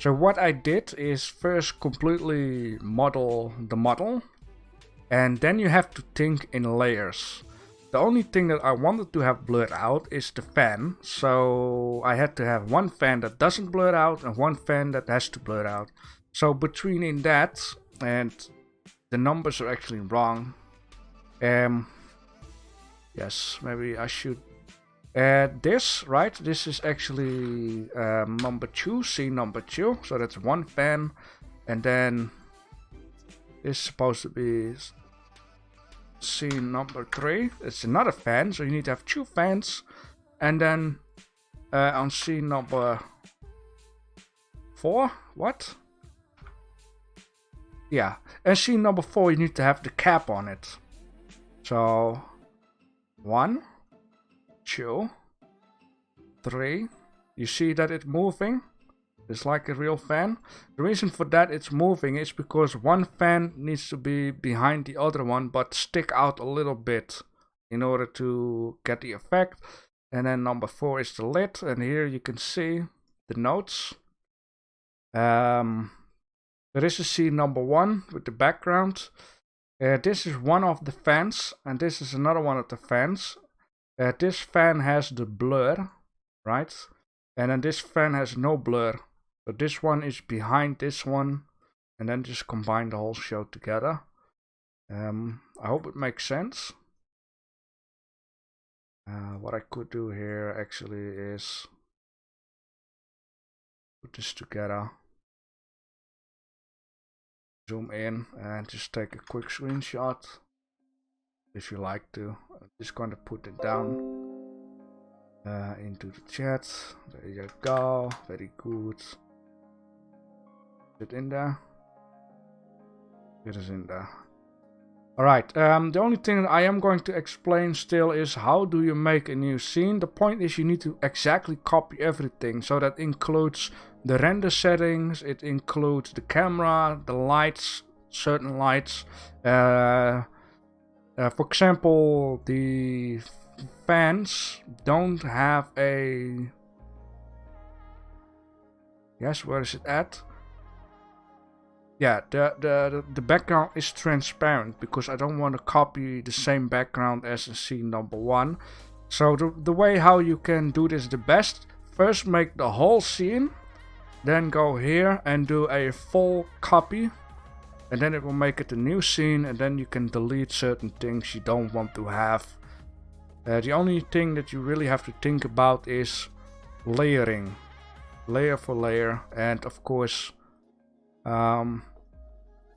[SPEAKER 1] So what I did is first completely model the model. And then you have to think in layers. The only thing that I wanted to have blurred out is the fan. So I had to have one fan that doesn't blur out and one fan that has to blur out. So between that, and the numbers are actually wrong. Yes, maybe I should add this, right? This is actually number 2, scene number 2. So that's one fan. And then this is supposed to be scene number 3. It's another fan, so you need to have 2 fans. And then on scene number 4, what? Yeah, and scene number 4 you need to have the cap on it. So 1, 2, 3. You see that it's moving? It's like a real fan. The reason for that it's moving is because one fan needs to be behind the other one but stick out a little bit in order to get the effect. And then number 4 is the lid, and here you can see the notes. There is a scene number 1 with the background. This is one of the fans, and this is another one of the fans. This fan has the blur, right? And then this fan has no blur. So this one is behind this one, and then just combine the whole show together. I hope it makes sense. What I could do here actually is put this together. Zoom in and just take a quick screenshot if you like to. I'm just going to put it down into the chat. There you go, very good. Is it in there? It is in there. Alright, the only thing that I am going to explain still is how do you make a new scene. The point is you need to exactly copy everything, so that includes the render settings, it includes the camera, the lights, certain lights. For example, the fans don't have a... Yes, where is it at? Yeah, the background is transparent because I don't want to copy the same background as in scene number 1. So the way how you can do this the best, first make the whole scene, then go here and do a full copy, and then it will make it a new scene, and then you can delete certain things you don't want to have. The only thing that you really have to think about is layering, layer for layer, and of course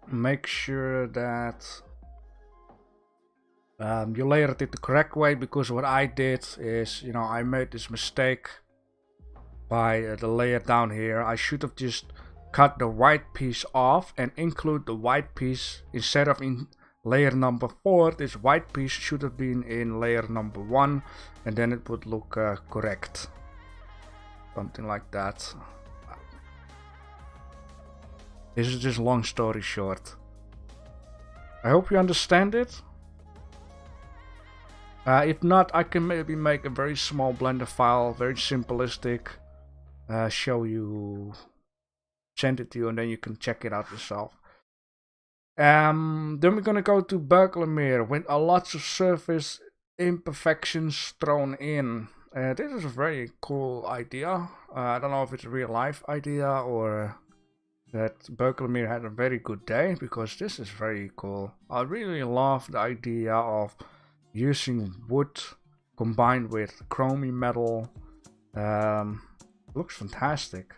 [SPEAKER 1] make sure that you layered it the correct way, because what I did is, you know, I made this mistake by the layer down here. I should have just cut the white piece off and include the white piece instead of in layer number 4. This white piece should have been in layer number 1, and then it would look correct. Something like that. This is just long story short. I hope you understand it. If not, I can maybe make a very small Blender file, very simplistic, show you, send it to you, and then you can check it out yourself. Then we're gonna go to Burglar with lots of surface imperfections thrown in. This is a very cool idea. I don't know if it's a real life idea or that Burglar had a very good day, because this is very cool. I really love the idea of using wood combined with chromey metal. Looks fantastic.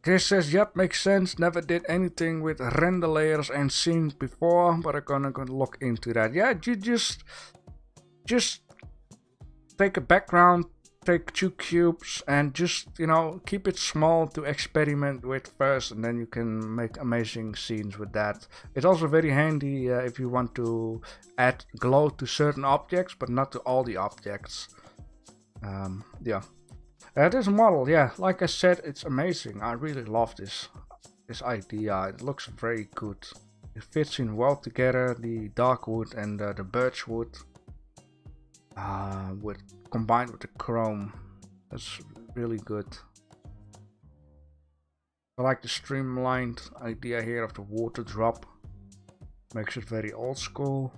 [SPEAKER 1] Chris says, yep, makes sense. Never did anything with render layers and scenes before, but I'm gonna look into that. Yeah, you just take a background, take 2 cubes, and just, you know, keep it small to experiment with first, and then you can make amazing scenes with that. It's also very handy if you want to add glow to certain objects, but not to all the objects. Yeah. This model, yeah, like I said, it's amazing. I really love this idea. It looks very good. It fits in well together, the dark wood and the birch wood, combined with the chrome. That's really good. I like the streamlined idea here of the water drop. Makes it very old school.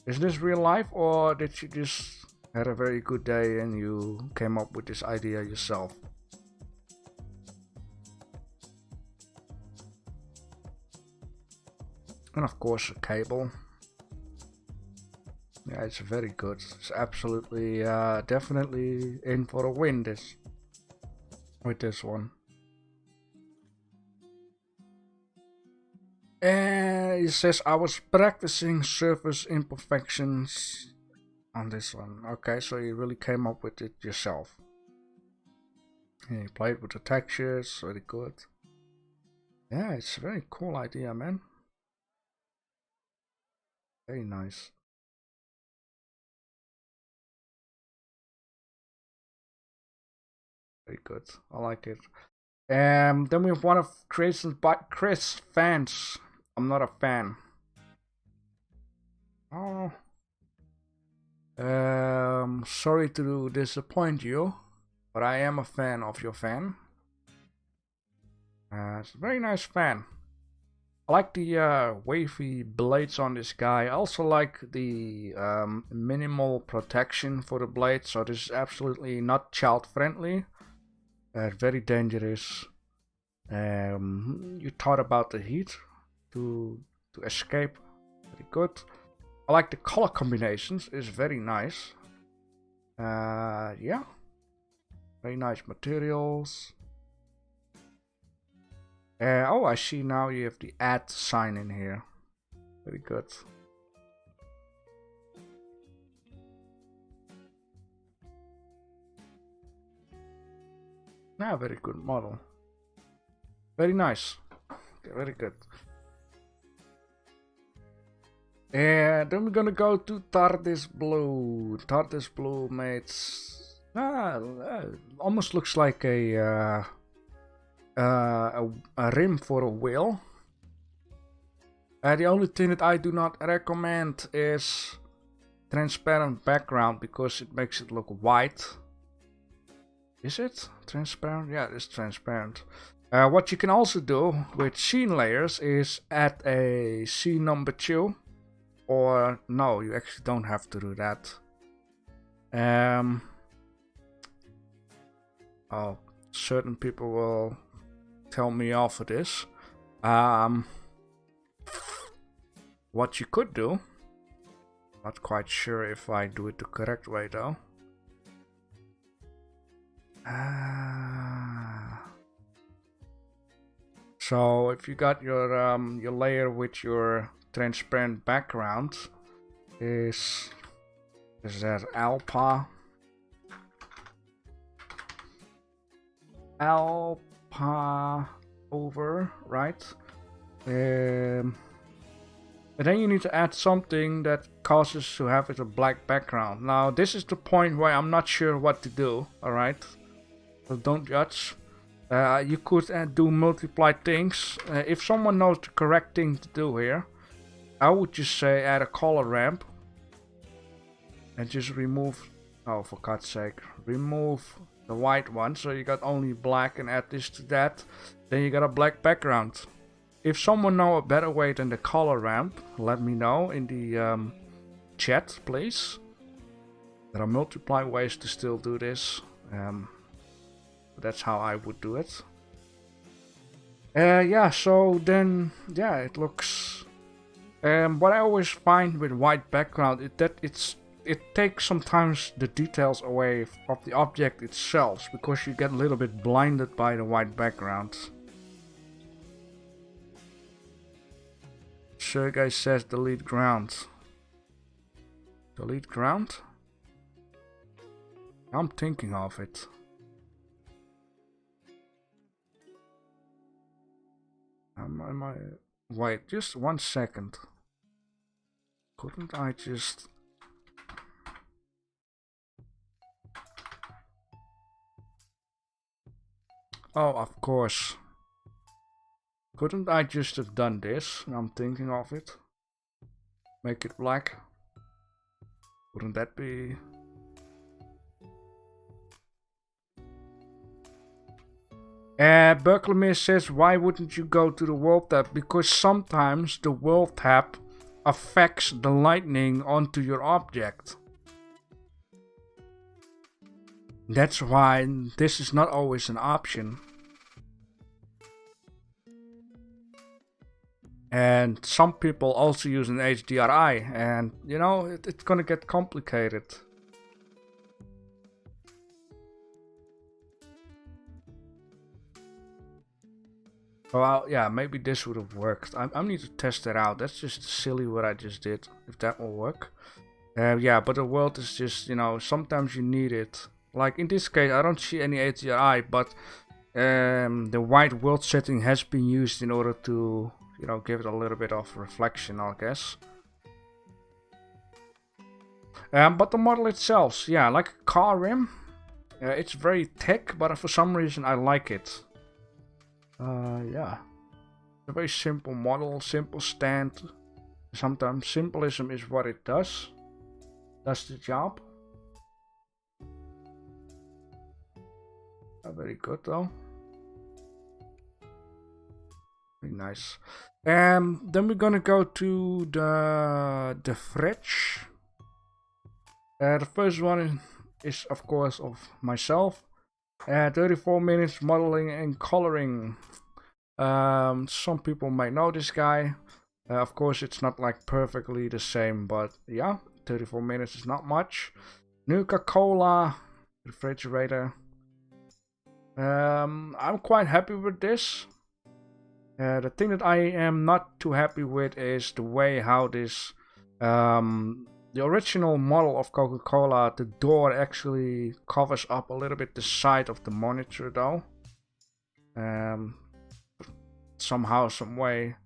[SPEAKER 1] Is this real life, or did you just had a very good day and you came up with this idea yourself? And of course a cable. Yeah, it's very good. It's absolutely definitely in for a win with this one. And he says, I was practicing surface imperfections on this one. Okay, so you really came up with it yourself. And you played with the textures, very good. Yeah, it's a very cool idea, man. Very nice. Very good. I like it. Then we have one of creations by Chris fans. I'm not a fan. Oh. Sorry to disappoint you, but I am a fan of your fan. It's a very nice fan. I like the wavy blades on this guy. I also like the minimal protection for the blades, so this is absolutely not child friendly. Very dangerous. You thought about the heat to escape. Very good. I like the color combinations. It's very nice. Yeah. Very nice materials. Oh, I see now you have the add sign in here. Very good. Yeah, very good model. Very nice. Okay, very good. And then we're gonna go to TARDIS Blue. TARDIS Blue makes almost looks like a rim for a wheel. The only thing that I do not recommend is transparent background, because it makes it look white. Is it transparent? Yeah, it's transparent. What you can also do with scene layers is add a scene number 2. Or no, you actually don't have to do that. Oh, certain people will tell me off for this. What you could do, not quite sure if I do it the correct way though. So if you got your layer with your transparent background, is that alpha over, right? And then you need to add something that causes to have it a black background. Now this is the point where I'm not sure what to do, alright? So don't judge. You could do multiply things. If someone knows the correct thing to do here, I would just say add a color ramp and just remove, oh for God's sake, remove the white one, so you got only black, and add this to that, then you got a black background. If someone know a better way than the color ramp, let me know in the chat please. There are multiple ways to still do this, that's how I would do it. Yeah, so then, yeah, it looks... what I always find with white background is that it takes sometimes the details away of the object itself, because you get a little bit blinded by the white background. Sergey says delete ground. Delete ground? I'm thinking of it. Am I... Wait, just 1 second. Couldn't I just... Oh, of course. Couldn't I just have done this? I'm thinking of it. Make it black. Wouldn't that be... Berkeley says, why wouldn't you go to the world tab? Because sometimes the world tab affects the lighting onto your object. That's why this is not always an option. And some people also use an HDRI, and you know, it's gonna get complicated. Well, yeah, maybe this would have worked. I need to test it out. That's just silly what I just did, if that will work. Yeah, but the world is just, you know, sometimes you need it. Like in this case, I don't see any HDRI, but the white world setting has been used in order to, you know, give it a little bit of reflection, I guess. But the model itself, yeah, like a car rim. It's very thick, but for some reason I like it. Yeah, a very simple model, simple stand. Sometimes simplism is what it does. Does the job. Very good though. Very nice. Then we're gonna go to the fridge. The first one is of course of myself. 34 minutes modeling and coloring. Some people might know this guy. Of course it's not like perfectly the same, but yeah, 34 minutes is not much. Nuka-Cola refrigerator. I'm quite happy with this. The thing that I am not too happy with is the way how this the original model of Coca-Cola, the door actually covers up a little bit the side of the monitor though. Somehow, some way.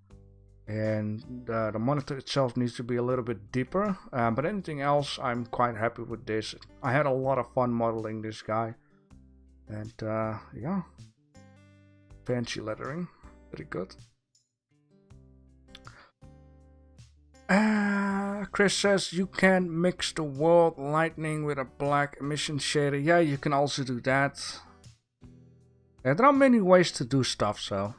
[SPEAKER 1] And the monitor itself needs to be a little bit deeper. But anything else, I'm quite happy with this. I had a lot of fun modeling this guy. And yeah. Fancy lettering. Very good. Chris says you can mix the world lightning with a black emission shader. Yeah, you can also do that. Yeah, there are many ways to do stuff, so.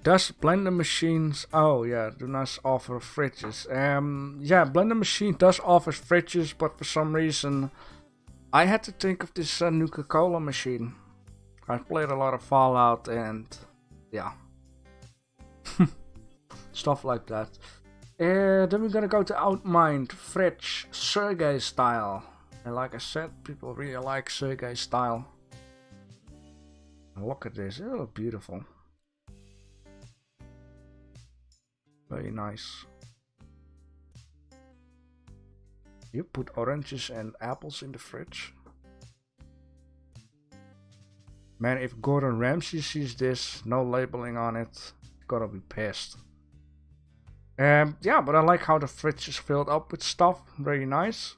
[SPEAKER 1] Does Blender machines, oh yeah, do not offer fridges. Yeah, Blender machine does offer fridges, but for some reason I had to think of this Nuka-Cola machine. I've played a lot of Fallout and yeah. Stuff like that. Then we're gonna go to Outmind, fridge, Sergey style. And like I said, people really like Sergey style. And look at this, oh beautiful. Very nice. You put oranges and apples in the fridge. Man, if Gordon Ramsay sees this, no labeling on it, he's gonna be pissed. Yeah, but I like how the fridge is filled up with stuff. Very nice.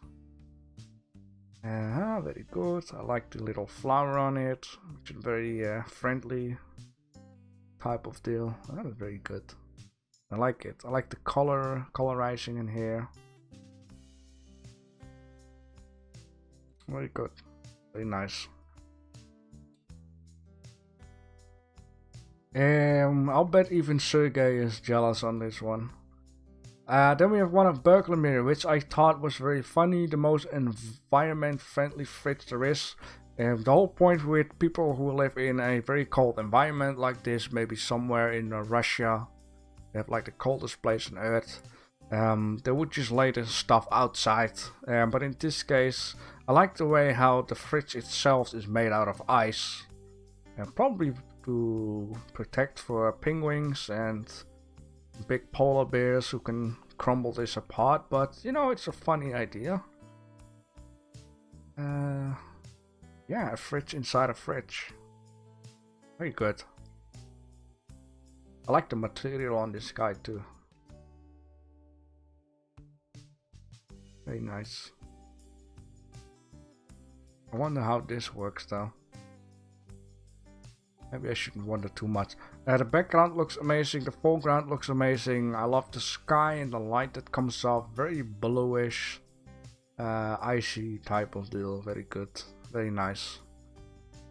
[SPEAKER 1] Very good. I like the little flower on it, which is very friendly type of deal. That is very good. I like it. I like the colorizing in here. Very good. Very nice. I'll bet even Sergey is jealous on this one. Then we have one of Burglar Mirror, which I thought was very funny. The most environment-friendly fridge there is. The whole point with people who live in a very cold environment like this, maybe somewhere in Russia, they have like the coldest place on Earth. They would just lay the stuff outside. But in this case, I like the way how the fridge itself is made out of ice. And probably to protect for penguins and big polar bears who can crumble this apart, but you know, it's a funny idea. Yeah, a fridge inside a fridge. Very good. I like the material on this guy too. Very nice. I wonder how this works though. Maybe I shouldn't wonder too much. The background looks amazing, the foreground looks amazing. I love the sky and the light that comes off. Very bluish, icy type of deal. Very good, very nice.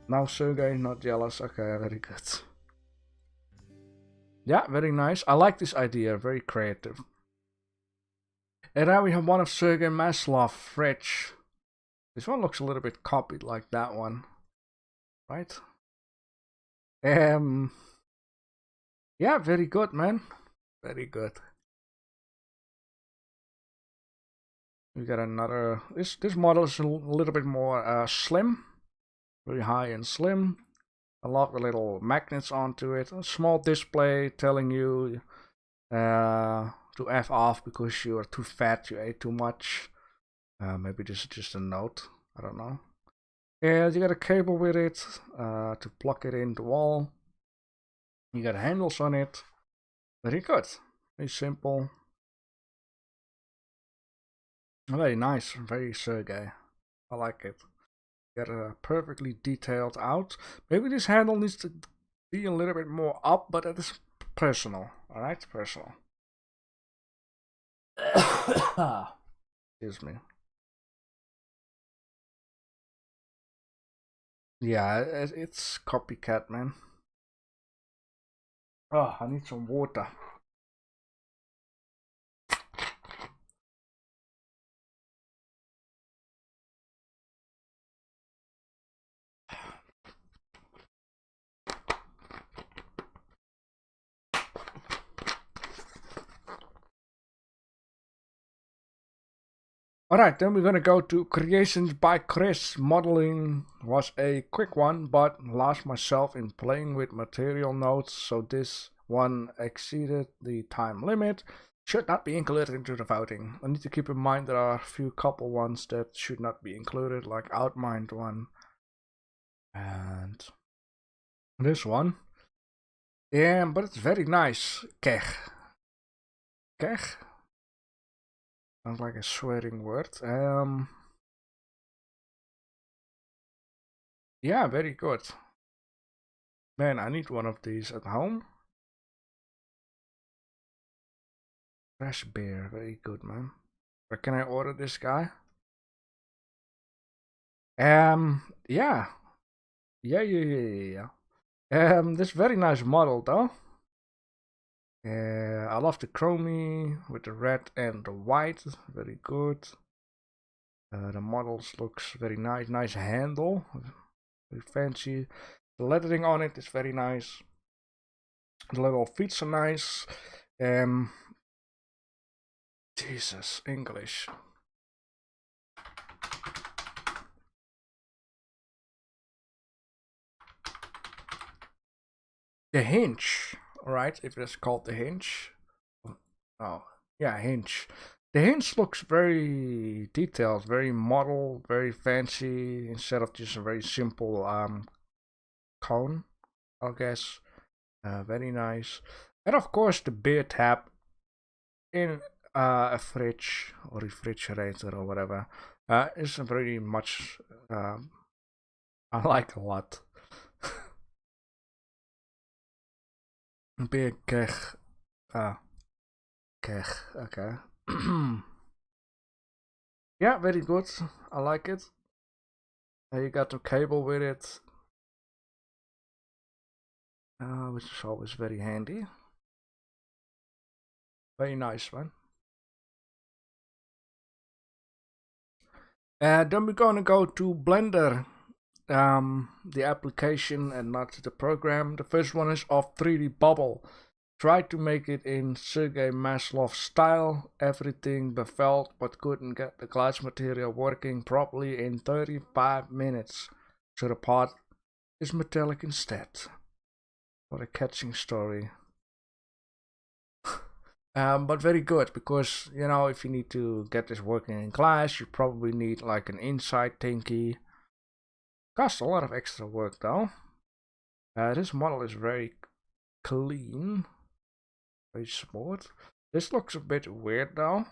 [SPEAKER 1] Now Sergey not jealous. Okay, very good. Yeah, very nice. I like this idea, very creative. And now we have one of Sergey Maslov fridge. This one looks a little bit copied like that one, right? Yeah, very good, man. Very good. We got another. This model is a little bit more slim, very high and slim. I love the little magnets onto it. A small display telling you to F off because you are too fat, you ate too much. Maybe this is just a note. I don't know. And you got a cable with it to plug it in the wall. You got handles on it. Very good. Very simple. Very nice. Very Sergey. I like it. Get it perfectly detailed out. Maybe this handle needs to be a little bit more up, but that is personal. Alright? Personal. Excuse me. Yeah, it's copycat, man. Oh, I need some water. Alright, then we're gonna go to creations by Chris. Modeling was a quick one, but lost myself in playing with material nodes, so this one exceeded the time limit. Should not be included into the voting. I need to keep in mind there are a few couple ones that should not be included, like Outmined one. And this one. Yeah, but it's very nice. Kech. Kech? Sounds like a swearing word. Yeah, very good. Man, I need one of these at home. Fresh beer, very good, man. Where can I order this guy? Yeah. This very nice model though. I love the chromey with the red and the white. Very good. The models looks very nice. Nice handle. Very fancy. The lettering on it is very nice. The little feet are nice. Jesus, English. The hinge. Alright, if it's called the hinge. Oh, yeah, hinge. The hinge looks very detailed, very model, very fancy, instead of just a very simple cone, I guess. Very nice. And of course the beer tap in a fridge or refrigerator or whatever. It's very much, I like a lot. Big keg. Keg, okay. Yeah, very good. I like it. You got the cable with it, which is always very handy. Very nice one. Then we're gonna go to Blender, the application and not the program. The first one is of 3D Bubble. Tried to make it in Sergei Maslov style, everything beveled but couldn't get the glass material working properly in 35 minutes. So the part is metallic instead. What a catching story. But very good, because, you know, if you need to get this working in glass, you probably need like an inside thingy. Costs a lot of extra work though. This model is very clean. Very smooth. This looks a bit weird though,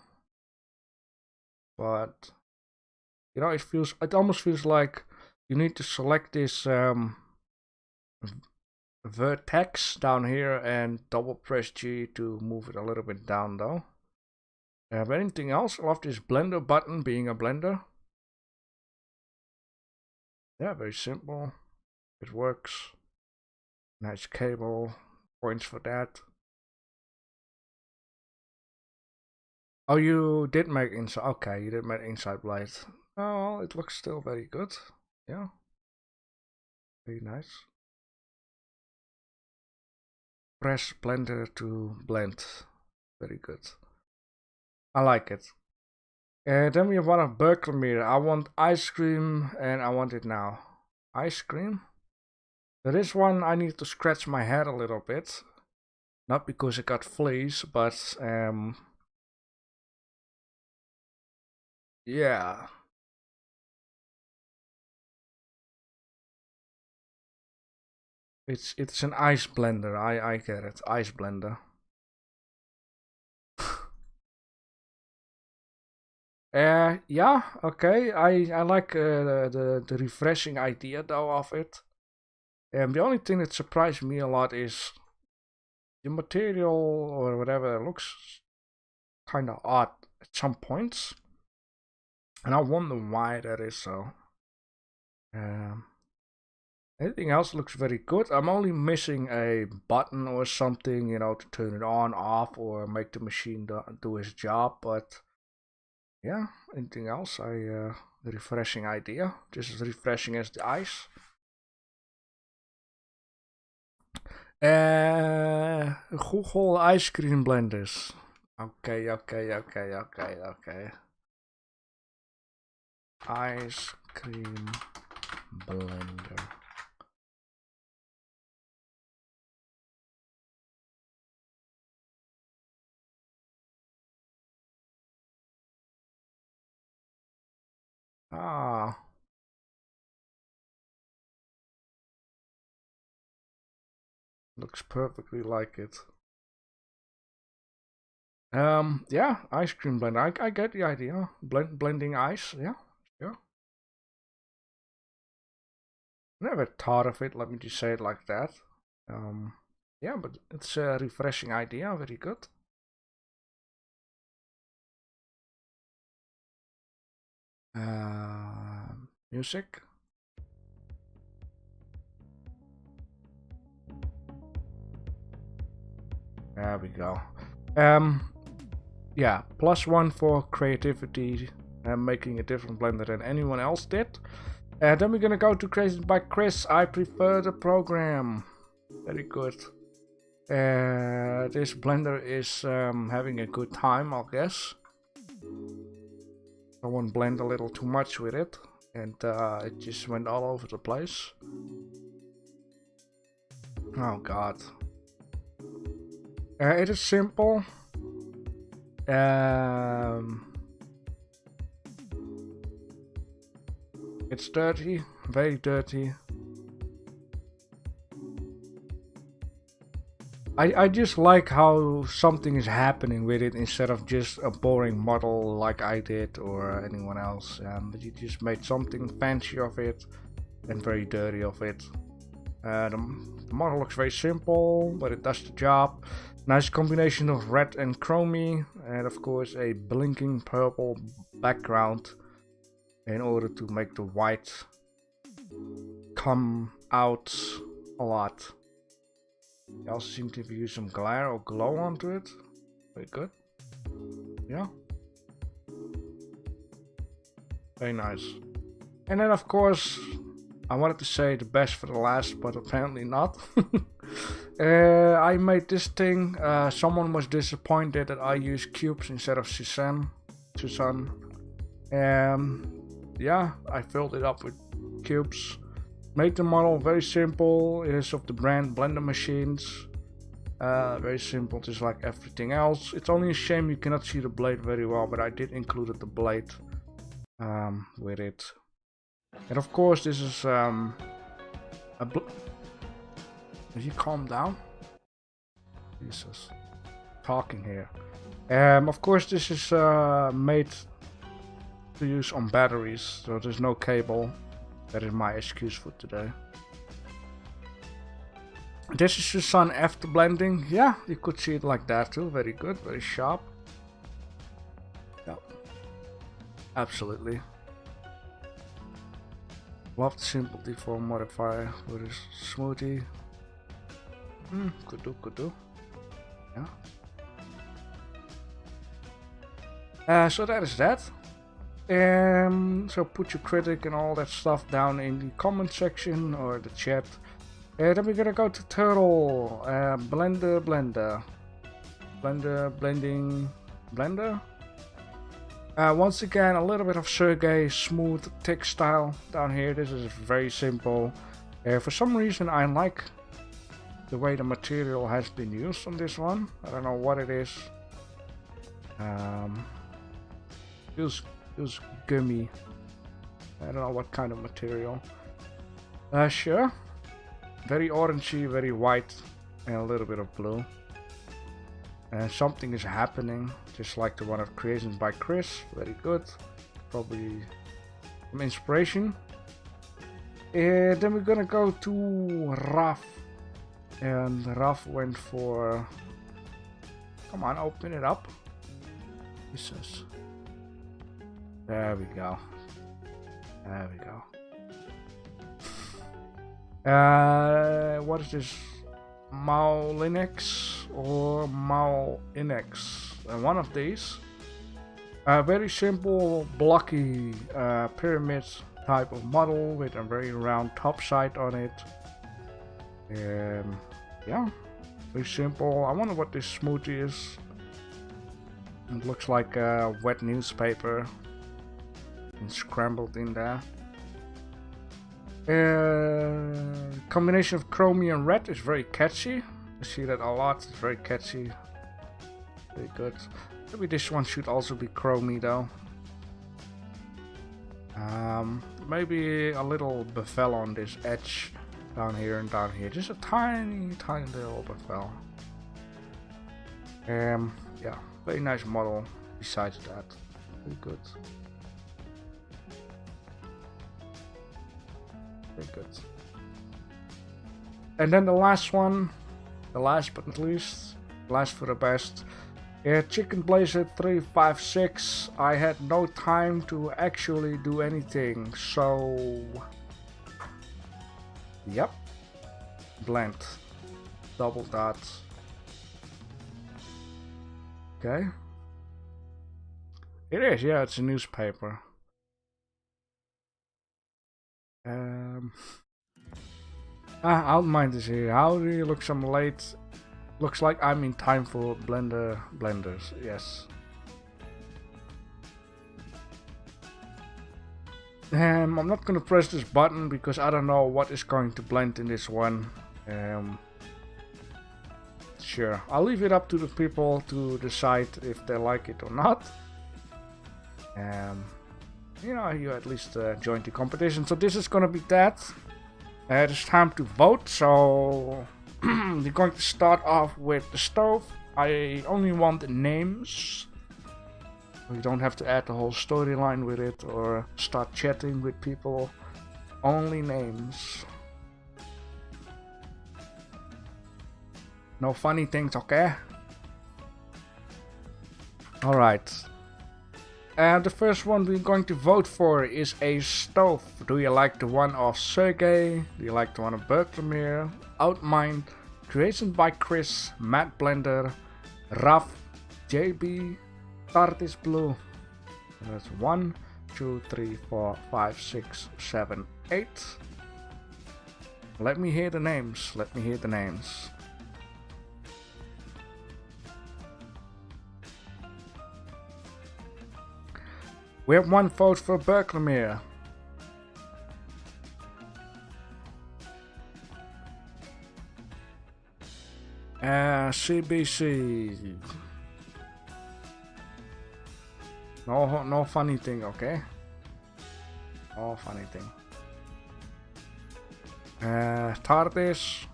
[SPEAKER 1] but you know, it almost feels like you need to select this vertex down here and double press G to move it a little bit down though. Anything else? I love this blender button, being a blender. Yeah, very simple. It works. Nice cable. Points for that. Oh, you did make inside. Okay, you did make inside blade. Oh, it looks still very good. Yeah. Very nice. Press blender to blend. Very good. I like it. Then we have one of Berkeley. I want ice cream and I want it now. Ice cream? There is one I need to scratch my head a little bit. Not because I got fleas, but yeah. It's an ice blender. I get it. Ice blender. Yeah, okay. I like the refreshing idea though of it. The only thing that surprised me a lot is the material or whatever looks kind of odd at some points, and I wonder why that is so. Anything else looks very good. I'm only missing a button or something, you know, to turn it on, off, or make the machine do its job. But yeah, anything else? The refreshing idea, just as refreshing as the ice. Google ice cream blenders. Okay. Ice cream blender. Ah. Looks perfectly like it. Yeah, ice cream blender. I get the idea. Blending ice, yeah, sure. Never thought of it, let me just say it like that. Yeah, but it's a refreshing idea, very good. Music. There we go. Yeah, +1 for creativity and making a different blender than anyone else did. Then we're gonna go to Created by Chris. I prefer the program. Very good. This blender is having a good time, I guess. Someone blend a little too much with it, and it just went all over the place. Oh god. It is simple. It's dirty, very dirty. I just like how something is happening with it instead of just a boring model like I did or anyone else. But you just made something fancy of it and very dirty of it. The model looks very simple, but it does the job. Nice combination of red and chromey, and of course a blinking purple background in order to make the white come out a lot. You also seem to use some glare or glow onto it. Very good. Yeah. Very nice. And then of course, I wanted to say the best for the last, but apparently not. I made this thing. Someone was disappointed that I used cubes instead of Cezanne. Yeah, I filled it up with cubes. Made the model very simple. It is of the brand Blender machines. Very simple, just like everything else. It's only a shame you cannot see the blade very well, but I did include the blade with it. And of course, this is Will you calm down? Jesus, talking here. Of course, this is made to use on batteries, so there's no cable. That is my excuse for today. This is the sun after blending. Yeah, you could see it like that too. Very good, very sharp. Yeah, absolutely. Love the simple deform modifier with this smoothie. Could do. Yeah. So that is that. So put your critic and all that stuff down in the comment section or the chat. Then we're gonna go to Turtle. Blender. Once again, a little bit of Sergey smooth tick style down here. This is very simple. For some reason I like the way the material has been used on this one. I don't know what it is. Feels gummy. I don't know what kind of material. Sure. Very orangey, very white, and a little bit of blue. And something is happening, just like the one of Creations by Chris. Very good. Probably some inspiration. And then we're gonna go to Raf. And Raf went for... Come on, open it up. Jesus. There we go. What is this? Maulinx or Maulinx? One of these. Very simple, blocky pyramid type of model with a very round top side on it. Yeah, very simple. I wonder what this smoothie is. It looks like a wet newspaper and scrambled in there. Combination of chromey and red is very catchy. I see that a lot. It's very catchy. Very good. Maybe this one should also be chromey though. Maybe a little bevel on this edge down here and down here. Just a tiny little bevel. Yeah, very nice model. Besides that, very good. Very good. And then the last one, the last but not least, last for the best. Chicken Blazer 356. I had no time to actually do anything, so yep. Blend. Double dot. Okay. It is, yeah, it's a newspaper. I don't mind this here. Howdy, looks I'm late. Looks like I'm in time for blenders, yes. I'm not gonna press this button because I don't know what is going to blend in this one. Sure, I'll leave it up to the people to decide if they like it or not. You know, you at least joined the competition. So this is gonna be that. It's time to vote, so we're going to start off with the stove. I only want the names. We don't have to add the whole storyline with it or start chatting with people. Only names. No funny things, okay? Alright. The first one we're going to vote for is a stove. Do you like the one of Sergey? Do you like the one of Berklemere? Outmind, creation by Chris, Matt Blender, Raf, JB, Tardis Blue. That's 1, 2, 3, 4, 5, 6, 7, 8. Let me hear the names. Let me hear the names. We have 1 vote for Berklemere. CBC. No funny thing, okay? No funny thing. Tardis.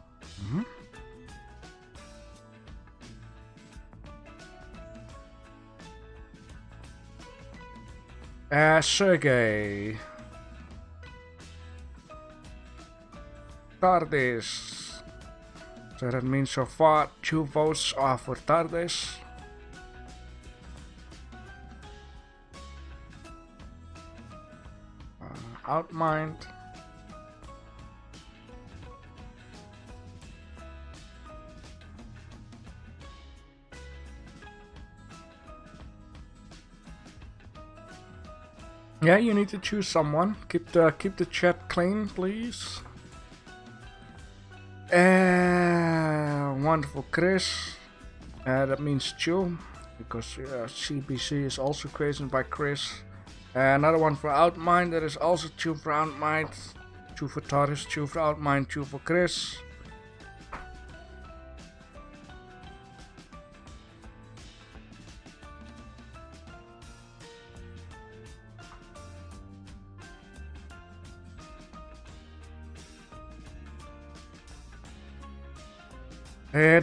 [SPEAKER 1] Sergey. Tardis. So that means so far 2 votes are for Tardis. Outmind. Yeah, you need to choose someone. Keep the chat clean, please. Wonderful Chris. That means 2, because CBC is also created by Chris. Another one for Outmind. That is also 2 for Outmind, 2 for Taurus, 2 for Outmind, 2 for Chris.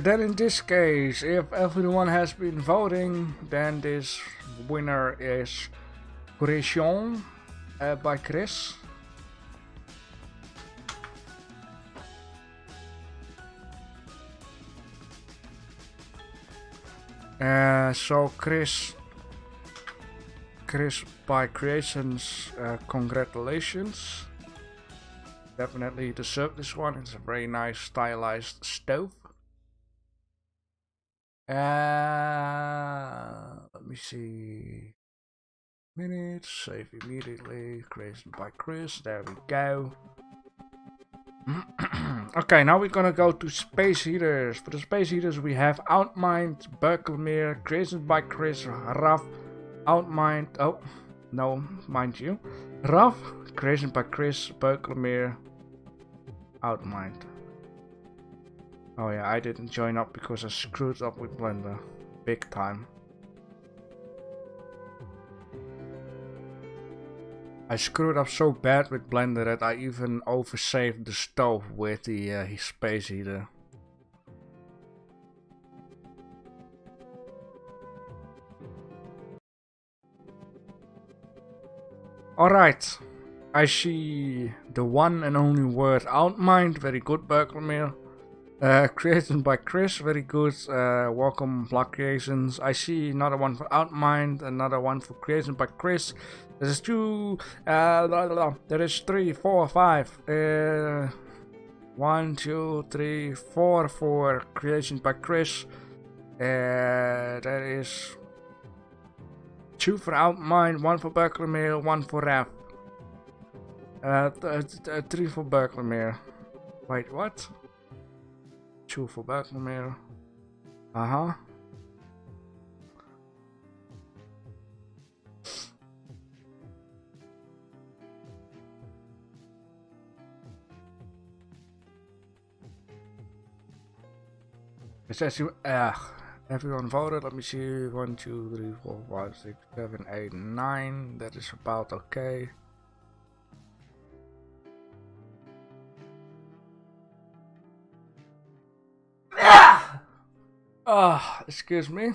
[SPEAKER 1] Then in this case, if everyone has been voting, then this winner is Creation by Chris. So Chris by Creations, congratulations. Definitely deserve this one. It's a very nice stylized stove. Let me see. Minutes, save immediately. Creation by Chris. There we go. Okay, now we're gonna go to space heaters. For the space heaters, we have Outmind, Berklemere, creation by Chris, Raf, Outmind. Oh, no, mind you. Raf, creation by Chris, Berklemere, Outmind. Oh yeah, I didn't join up because I screwed up with Blender. Big time. I screwed up so bad with Blender that I even oversaved the stove with the space heater. Alright, I see the one and only word Outmind. Very good, Berklemere. Created by Chris, very good. Welcome, Block Creations. I see another one for Outmind, another one for Created by Chris. There is 2, there is 3, 4, 5. 1, 2, 3, 4 for Creation by Chris. There is 2 for Outmind, 1 for Berklemere, 1 for Raf. 3 for Berklemere. Wait, what? 2 for Berklemere. Uh-huh. It says you, everyone voted. Let me see. 1, 2, 3, 4, 5, 6, 7, 8, 9. That is about okay. Excuse me.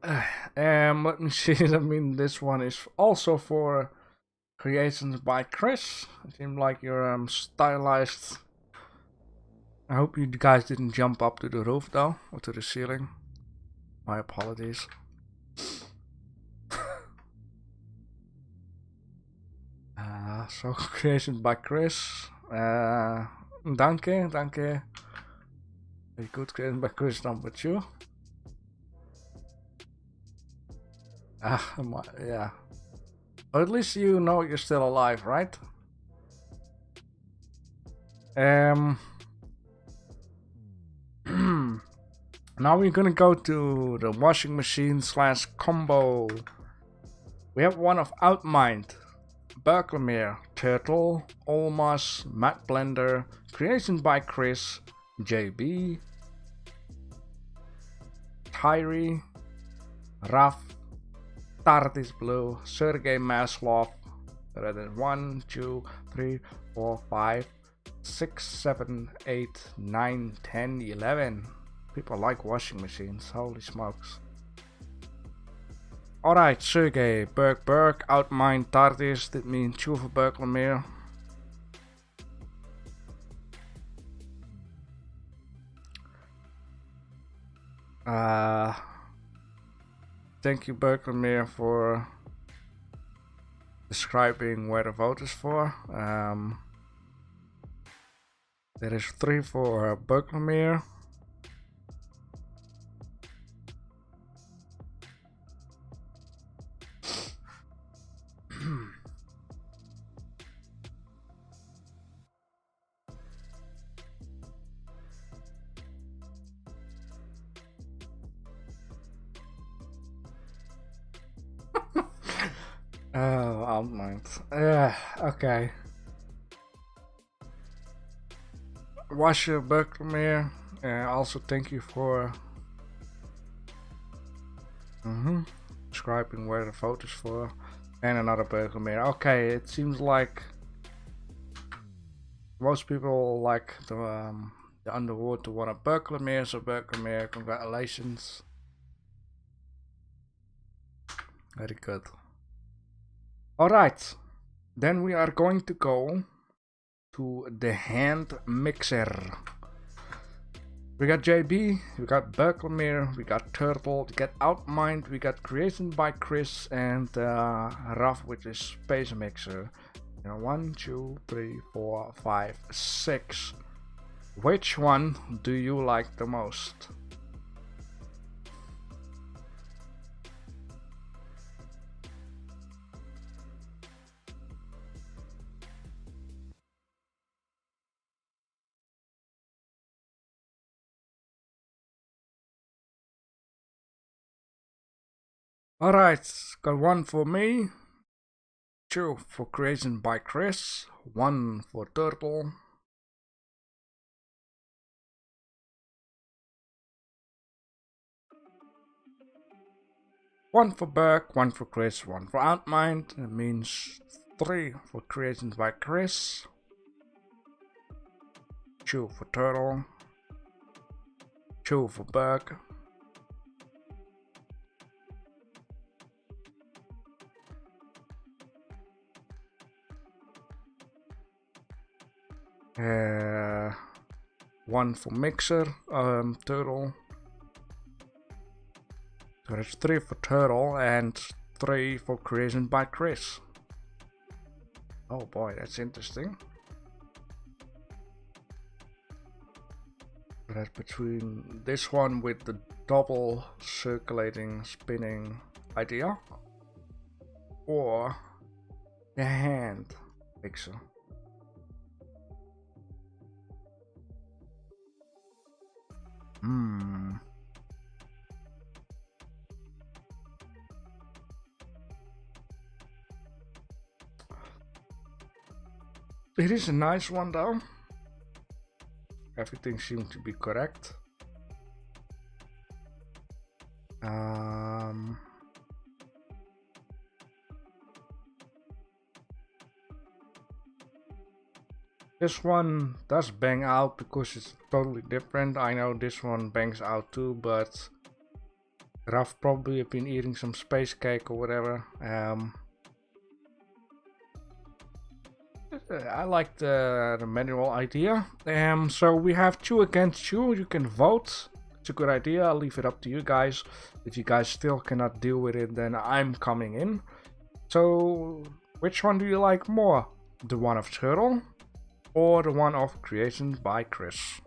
[SPEAKER 1] Let me see. I mean, this one is also for creations by Chris. It seemed like you're stylized. I hope you guys didn't jump up to the roof though, or to the ceiling. My apologies. So creation by Chris. Danke. Very good creation by Chris, done with you. Yeah. Or at least you know you're still alive, right? Now we're gonna go to the washing machine / combo. We have one of Outmind, Berkelmere, Turtle, Olmas, Matte Blender, creation by Chris, JB, Tyree, Raf, Tartis Blue, Sergey Maslov. There are 1, 2, 3, 4, 5, 6, 7, 8, 9, 10, 11. People like washing machines, holy smokes. Alright, Sergey, Berg, Outmind, Tartis, dit mean 2 for Berkelmere. Thank you, Berkelmere, for describing where the vote is for. There is 3 for Berkelmere. Oh, Outmind. Okay. Washer Berkelmere, also thank you for describing where the vote is for. And another Berkelmere. Okay, it seems like most people like the underworld to want a Berkelmere, so Berkelmere, congratulations. Very good. Alright, then we are going to go to the hand mixer. We got JB, we got Berkelmere, we got Turtle, we got Outmind, we got Creation by Chris, and Raf, which is Space Mixer. 1, 2, 3, 4, 5, 6. Which one do you like the most? Alright, got 1 for me, 2 for Creation by Chris, 1 for Turtle. One for Berg, 1 for Chris, 1 for Outmind. That means 3 for Creations by Chris, 2 for Turtle, 2 for Berg, 1 for Mixer, Turtle. So that's 3 for Turtle and 3 for Creation by Chris. Oh boy, that's interesting. That's between this one with the double circulating spinning idea or the hand mixer. It is a nice one though. Everything seems to be correct. This one does bang out because it's totally different. I know this one bangs out too, but Raf probably have been eating some space cake or whatever. I like the manual idea. So we have 2 against 2. You can vote. It's a good idea. I'll leave it up to you guys. If you guys still cannot deal with it, then I'm coming in. So which one do you like more? The one of Turtle or the one of Creation by Chris?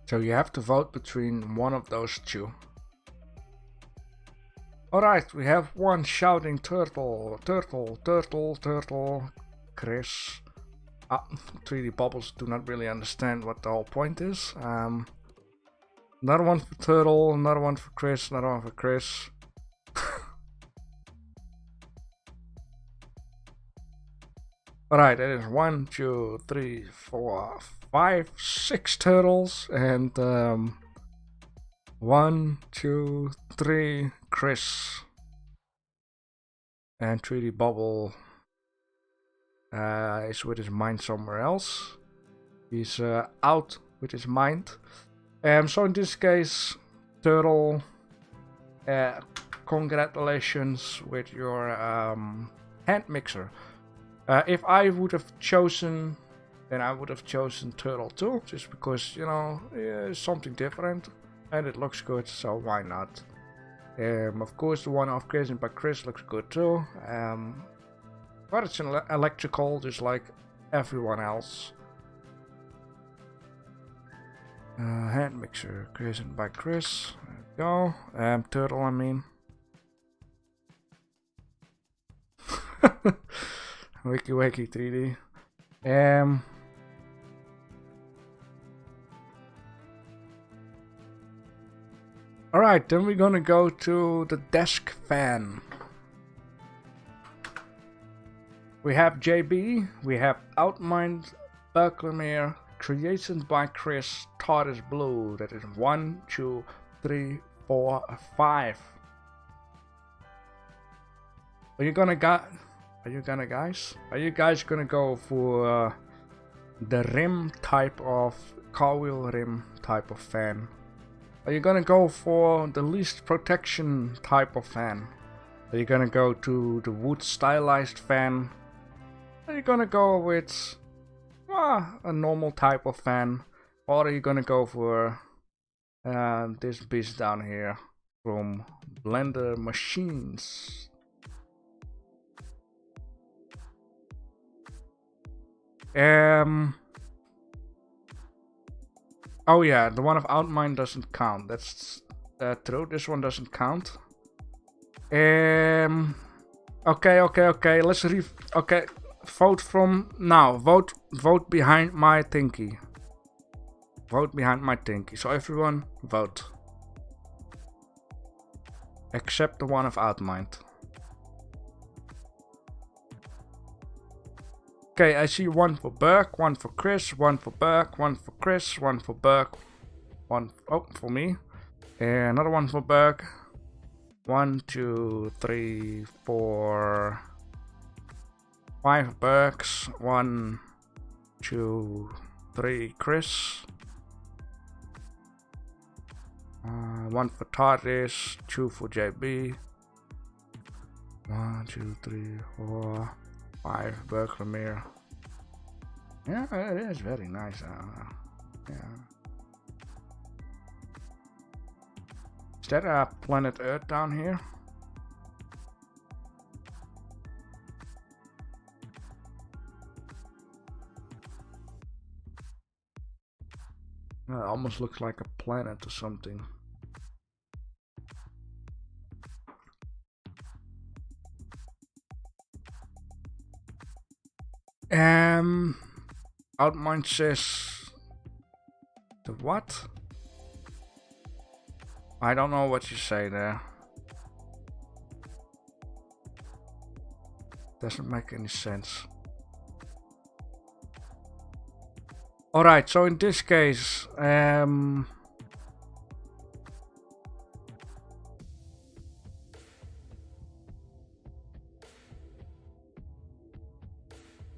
[SPEAKER 1] So you have to vote between one of those 2. Alright, we have one shouting turtle, turtle, turtle, turtle, Chris. 3D bubbles do not really understand what the whole point is. Another one for turtle, another one for Chris, another one for Chris. Alright, that is 1, 2, 3, 4, 5, 6 turtles, and 1, 2, 3, Chris. And 3D Bubble is with his mind somewhere else. He's out with his mind. So in this case, Turtle, congratulations with your hand mixer. If I would have chosen, then I would have chosen Turtle too, just because, you know, it's something different and it looks good, so why not? Of course, the one of Creation by Chris looks good too, but it's an electrical, just like everyone else. Hand mixer, Creation by Chris. There we go. Turtle, I mean. Wiki Wiki 3D. Alright, then we're gonna go to the desk fan. We have JB, we have Outmind, Berkelmere, Creations by Chris, Todd is Blue. That is 1, 2, 3, 4, 5. Are you guys gonna go for the rim type of car wheel rim type of fan? Are you gonna go for the least protection type of fan? Are you gonna go to the wood stylized fan? Are you gonna go with a normal type of fan? Or are you gonna go for this beast down here from Blender Machines? Oh yeah, the one of Outmind doesn't count. That's true. This one doesn't count. Okay. Let's vote from now. Vote behind my thingy. Vote behind my thingy. So everyone vote. Except the one of Outmind. Okay, I see 1 for Burke, 1 for Chris, 1 for Burke, 1 for Chris, 1 for Burke, 1 for me, and another 1 for Burke. 1, 2, 3, 4, 5 Burks, 1, 2, 3 Chris, 1 for Tardis, 2 for JB, 1, 2, 3, 4, 5 Berkelmere. Yeah, it is very nice. Yeah. Is that a planet Earth down here? It almost looks like a planet or something. Outmind says the what? I don't know what you say there. Doesn't make any sense. Alright, so in this case,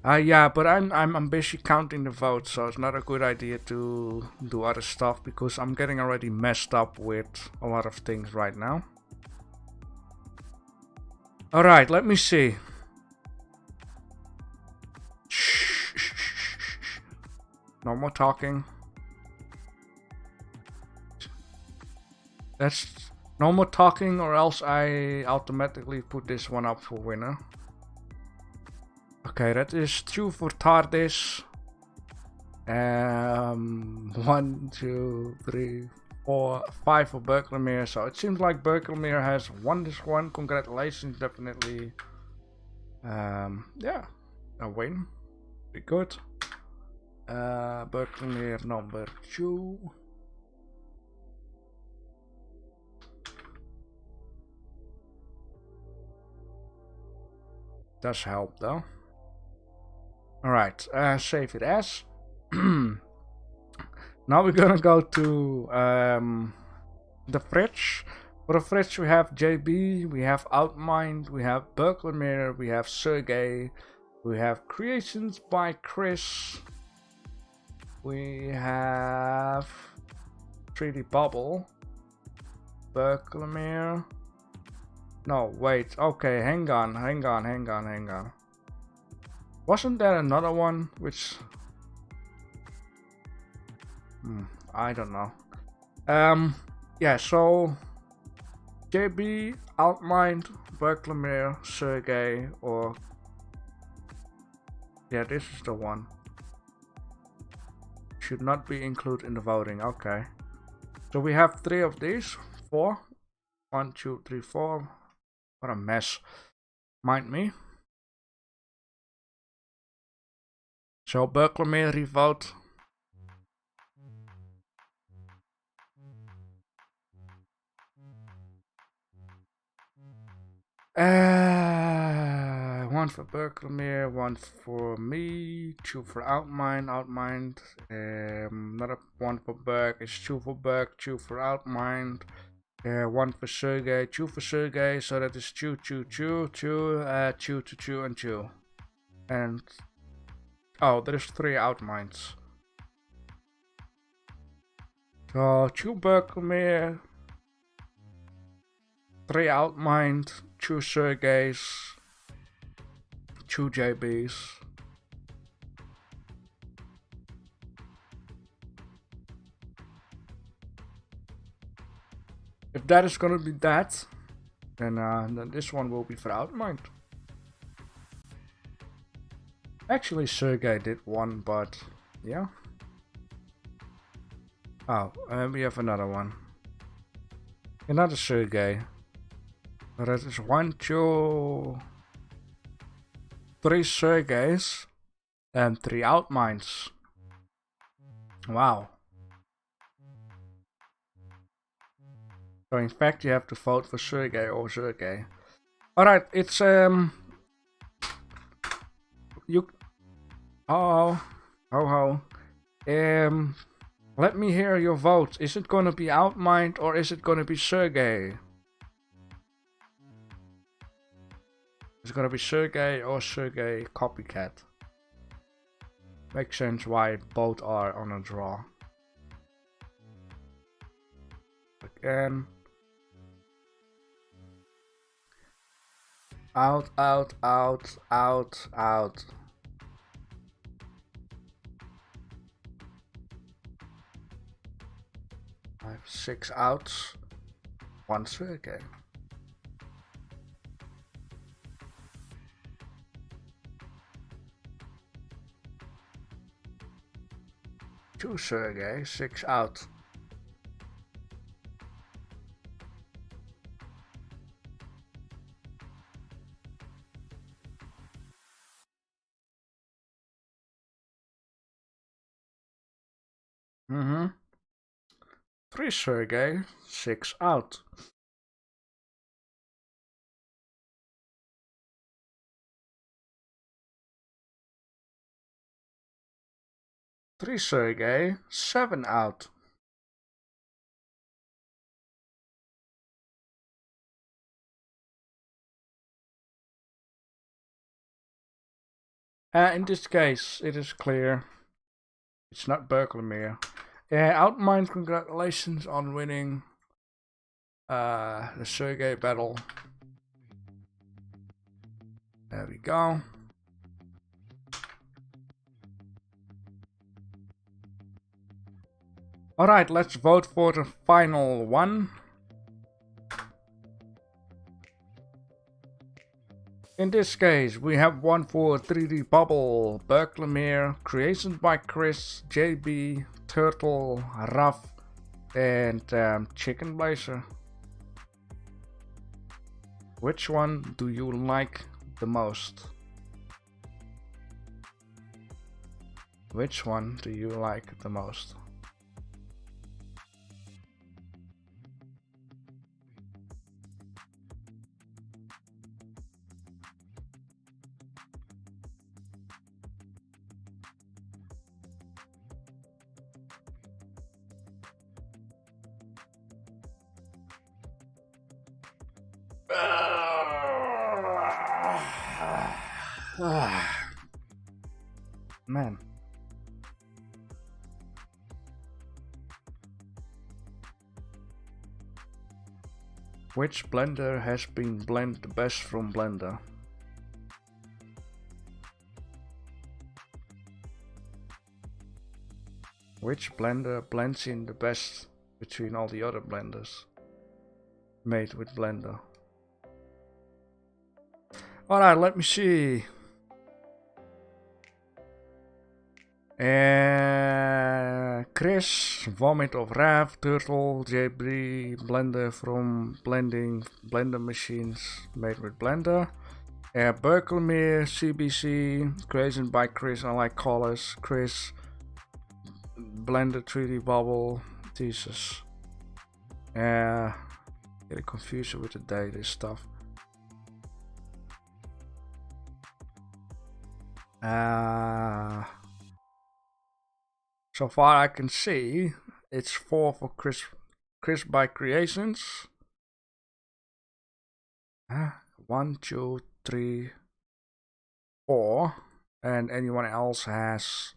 [SPEAKER 1] Yeah, but I'm busy counting the votes, so it's not a good idea to do other stuff because I'm getting already messed up with a lot of things right now. All right, let me see. No more talking. That's no more talking, or else I automatically put this one up for winner. Okay, that is 2 for TARDIS. 1, 2, 3, 4, 5 for Berkelmere. So it seems like Berkelmere has won this one. Congratulations, definitely. Yeah, a win. Pretty good. Berkelmere number 2. Does help though. Alright, save it as. Now we're gonna go to the fridge. For the fridge we have JB, we have Outmind, we have Berkelmere, we have Sergey, we have Creations by Chris, we have 3D Bubble, Berkelmere. No, wait, okay, hang on. Wasn't there another one which... I don't know. Yeah, so JB, Outmind, Berkelmere, Sergey, or... Yeah, this is the one. Should not be included in the voting, okay. So we have 3 of these, 4. 1, 2, 3, 4. What a mess. Mind me. So Berkelmere revote. One for Berkelmere, 1 for me, 2 for Outmind. Another 1 for Berg. It's 2 for Berg, 2 for Outmind. 1 for Sergey, 2 for Sergey. So that is 2, 2, 2, 2, 2, 2, 2, and 2. And oh, there's 3 Outminds. So 2 Berkelmere, 3 Outmind, 2 Sergeys, 2 JBs. If that is gonna be that, then this one will be for Outmind. Actually, Sergey did 1, but yeah. Oh, and we have another one. Another Sergey. So that is 1, 2, 3 Sergeys and 3 Outminds. Wow. So in fact you have to vote for Sergey or Sergey. Alright, it's you oh let me hear your vote. Is it gonna be Outmind or is it gonna be Sergey? Is it gonna be Sergey or Sergey Copycat? Makes sense why both are on a draw. Again. Out. I have 6 outs. 1 Sergey. Two Sergey, 6 out. Mm-hmm. 3 Sergey, 6 out. Three Sergey, 7 out. In this case, it is clear it's not Berkeley. Outmind, congratulations on winning the Sergey battle. There we go. Alright, let's vote for the final one. In this case, we have one for 3D Bubble, Berkeley, creation by Chris, JB, Turtle, Ruff, and Chicken Blazer. Which one do you like the most? Which one do you like the most? Man. Which blender has been blended the best from Blender? Which blender blends in the best between all the other blenders made with Blender? Alright, let me see. Chris, Vomit of Rav, Turtle, JB, Blender from Blender machines made with Blender. Berkeley, CBC, creation by Chris, I like colors, Chris, Blender 3D Bubble, Jesus. Getting confused with the day, this stuff. So far I can see it's 4 for Chris by Creations. 1, 2, 3, 4, and anyone else has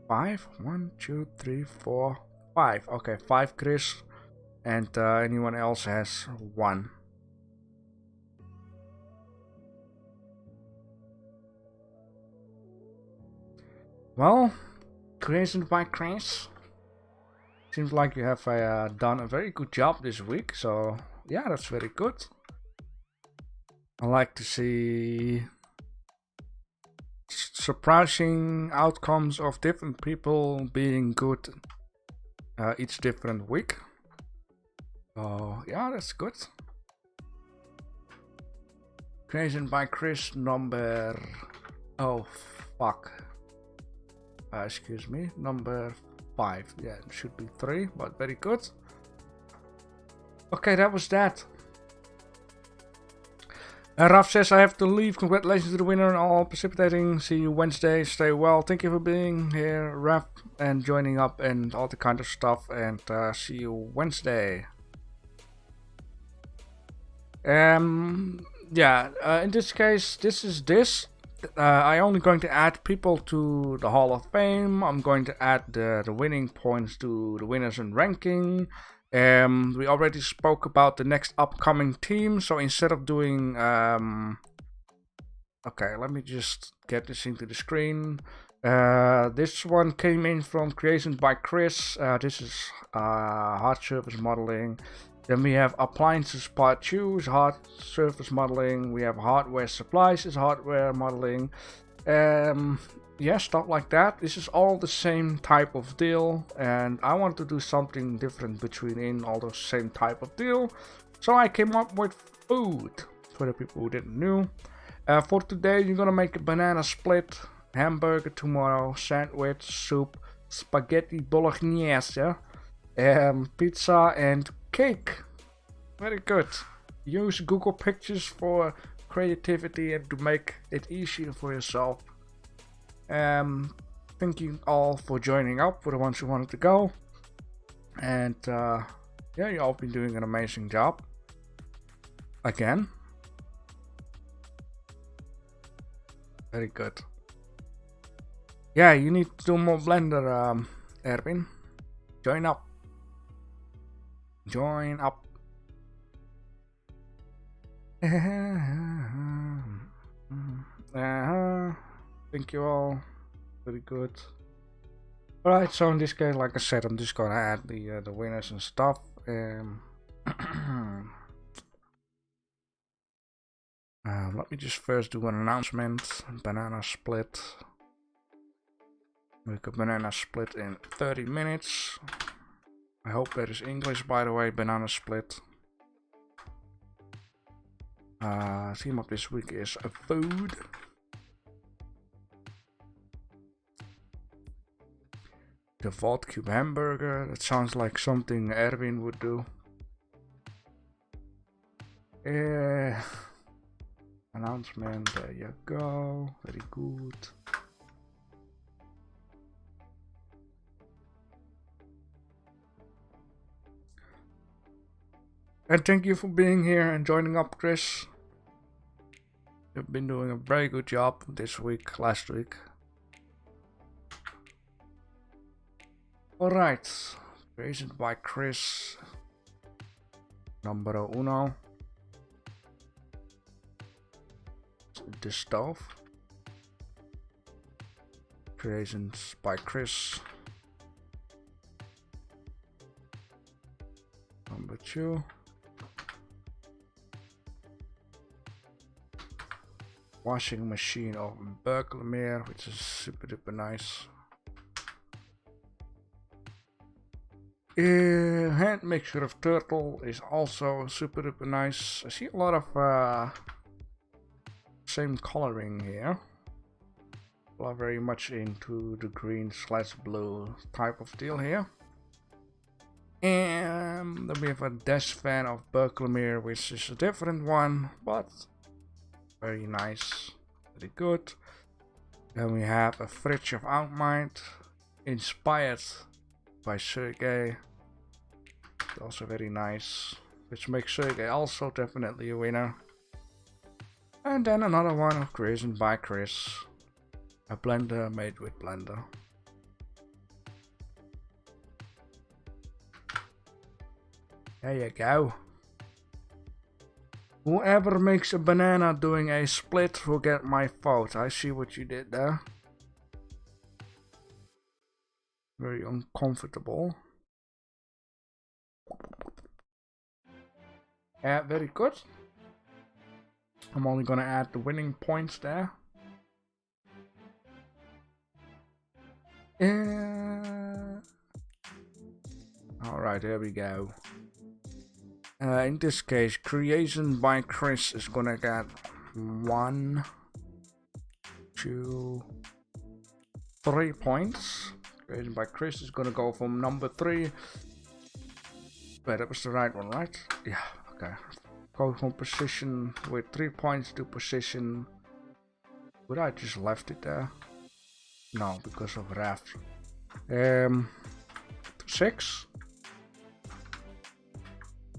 [SPEAKER 1] 5. 1, 2, 3, 4, 5. Okay, 5 Chris, and anyone else has 1. Well, creation by Chris. Seems like you have done a very good job this week, so yeah, that's very good. I like to see surprising outcomes of different people being good each different week. So yeah, that's good. Creation by Chris number... oh fuck. Excuse me, number 5. Yeah, it should be 3, but very good. Okay, that was that. Raf says I have to leave. Congratulations to the winner and all participating. See you Wednesday. Stay well. Thank you for being here, Raf, and joining up and all the kind of stuff. And see you Wednesday. Yeah, in this case, this is this. I'm only going to add people to the Hall of Fame. I'm going to add the winning points to the winners and ranking. We already spoke about the next upcoming team, so instead of doing... okay, let me just get this into the screen. This one came in from creations by Chris. This is hard surface modeling. Then we have appliances part 2 is hard surface modeling. We have hardware supplies is hardware modeling. Yeah, stuff like that. This is all the same type of deal, and I want to do something different between all the same type of deal. So I came up with food for the people who didn't know. For today, you're gonna make a banana split, hamburger tomorrow, sandwich, soup, spaghetti bolognese, pizza, and cake. Very good. Use Google Pictures for creativity and to make it easier for yourself. Thank you all for joining up, for the ones who wanted to go. And yeah, you all been doing an amazing job. Again. Very good. Yeah, you need to do more Blender, Erwin. Join up. Join up. Thank you all. Very good. Alright, so in this case, like I said, I'm just gonna add the winners and stuff. Let me just first do an announcement. Banana split. Make a banana split in 30 minutes. I hope that is English, by the way. Banana split. Theme of this week is food. The Vault Cube hamburger. That sounds like something Erwin would do. Announcement. There you go. Very good. And thank you for being here and joining up, Chris. You've been doing a very good job this week, last week. Alright, created by Chris. Numero uno. The stove. Creations by Chris. Number 2. Washing machine of Berkelmeer, which is super duper nice. Hand mixture of turtle is also super duper nice. I see a lot of same coloring here. People are very much into the green / blue type of deal here. And then we have a desk fan of Berkelmeer, which is a different one, but very nice, very good. Then we have a fridge of Outmind, inspired by Sergey. Also very nice, which makes Sergey also definitely a winner. And then another one of creation by Chris, a blender made with Blender. There you go. Whoever makes a banana doing a split will get my vote. I see what you did there. Very uncomfortable. Yeah, very good. I'm only gonna add the winning points there. Alright, there we go. In this case, creation by Chris is gonna get 1, 2, 3 points. Creation by Chris is gonna go from number 3. Wait, that was the right one, right? Yeah, okay. Go from position with 3 points to position. Would I just left it there? No, because of Raf. 6.